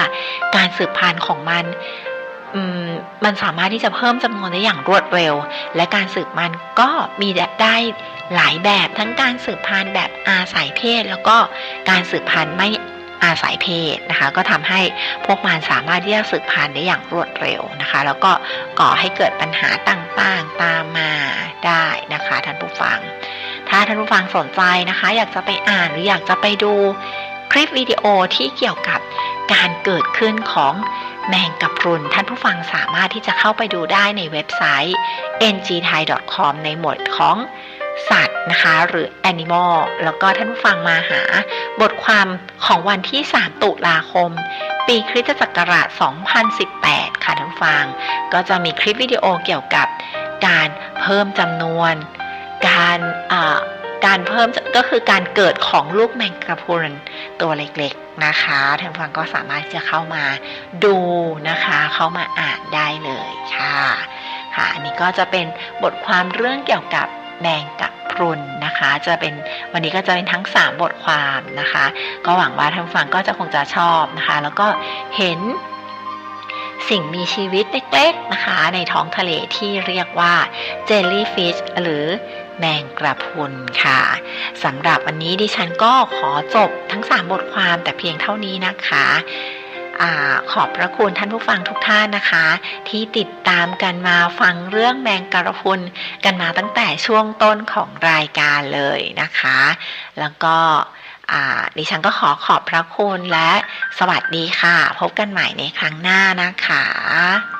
K: การสืบพันธุ์ของมันสามารถที่จะเพิ่มจำนวนได้อย่างรวดเร็วและการสืบพันธุ์ก็มีได้หลายแบบทั้งการสืบพันธุ์แบบอาศัยเพศแล้วก็การสืบพันธุ์ไม่อาศัยเพศนะคะก็ทำให้พวกมันสามารถที่จะสืบพันธุ์ได้อย่างรวดเร็วนะคะแล้วก็ก่อให้เกิดปัญหาต่างๆตามมาได้นะคะท่านผู้ฟังถ้าท่านผู้ฟังสนใจนะคะอยากจะไปอ่านหรืออยากจะไปดูคลิปวิดีโอที่เกี่ยวกับการเกิดขึ้นของแมงกะพรุนท่านผู้ฟังสามารถที่จะเข้าไปดูได้ในเว็บไซต์ ngthai.com ในหมวดของสัตว์ นะคะหรือ Animal แล้วก็ท่านผู้ฟังมาหาบทความของวันที่3ตุลาคมปีคริสตศักราช2018ค่ะท่านผู้ฟังก็จะมีคลิปวิดีโอเกี่ยวกับการเพิ่มจำนวนการเพิ่มก็คือการเกิดของลูกแมงกะพรุนตัวเล็กๆนะคะท่านผู้ฟังก็สามารถจะเข้ามาดูนะคะเข้ามาอ่านได้เลยค่ะอันนี้ก็จะเป็นบทความเรื่องเกี่ยวกับแมงกะพรุนนะคะวันนี้ก็จะเป็นทั้ง3บทความนะคะก็หวังว่าท่านผู้ฟังก็จะคงจะชอบนะคะแล้วก็เห็นสิ่งมีชีวิตเล็กๆนะคะในท้องทะเลที่เรียกว่าเจลลี่ฟิชหรือแมงกระพรุนค่ะสำหรับวันนี้ดิฉันก็ขอจบทั้ง3บทความแต่เพียงเท่านี้นะคะขอบพระคุณท่านผู้ฟังทุกท่านนะคะที่ติดตามกันมาฟังเรื่องแมงกระพรุนกันมาตั้งแต่ช่วงต้นของรายการเลยนะคะแล้วก็ดิฉันก็ขอบพระคุณและสวัสดีค่ะพบกันใหม่ในครั้งหน้านะคะ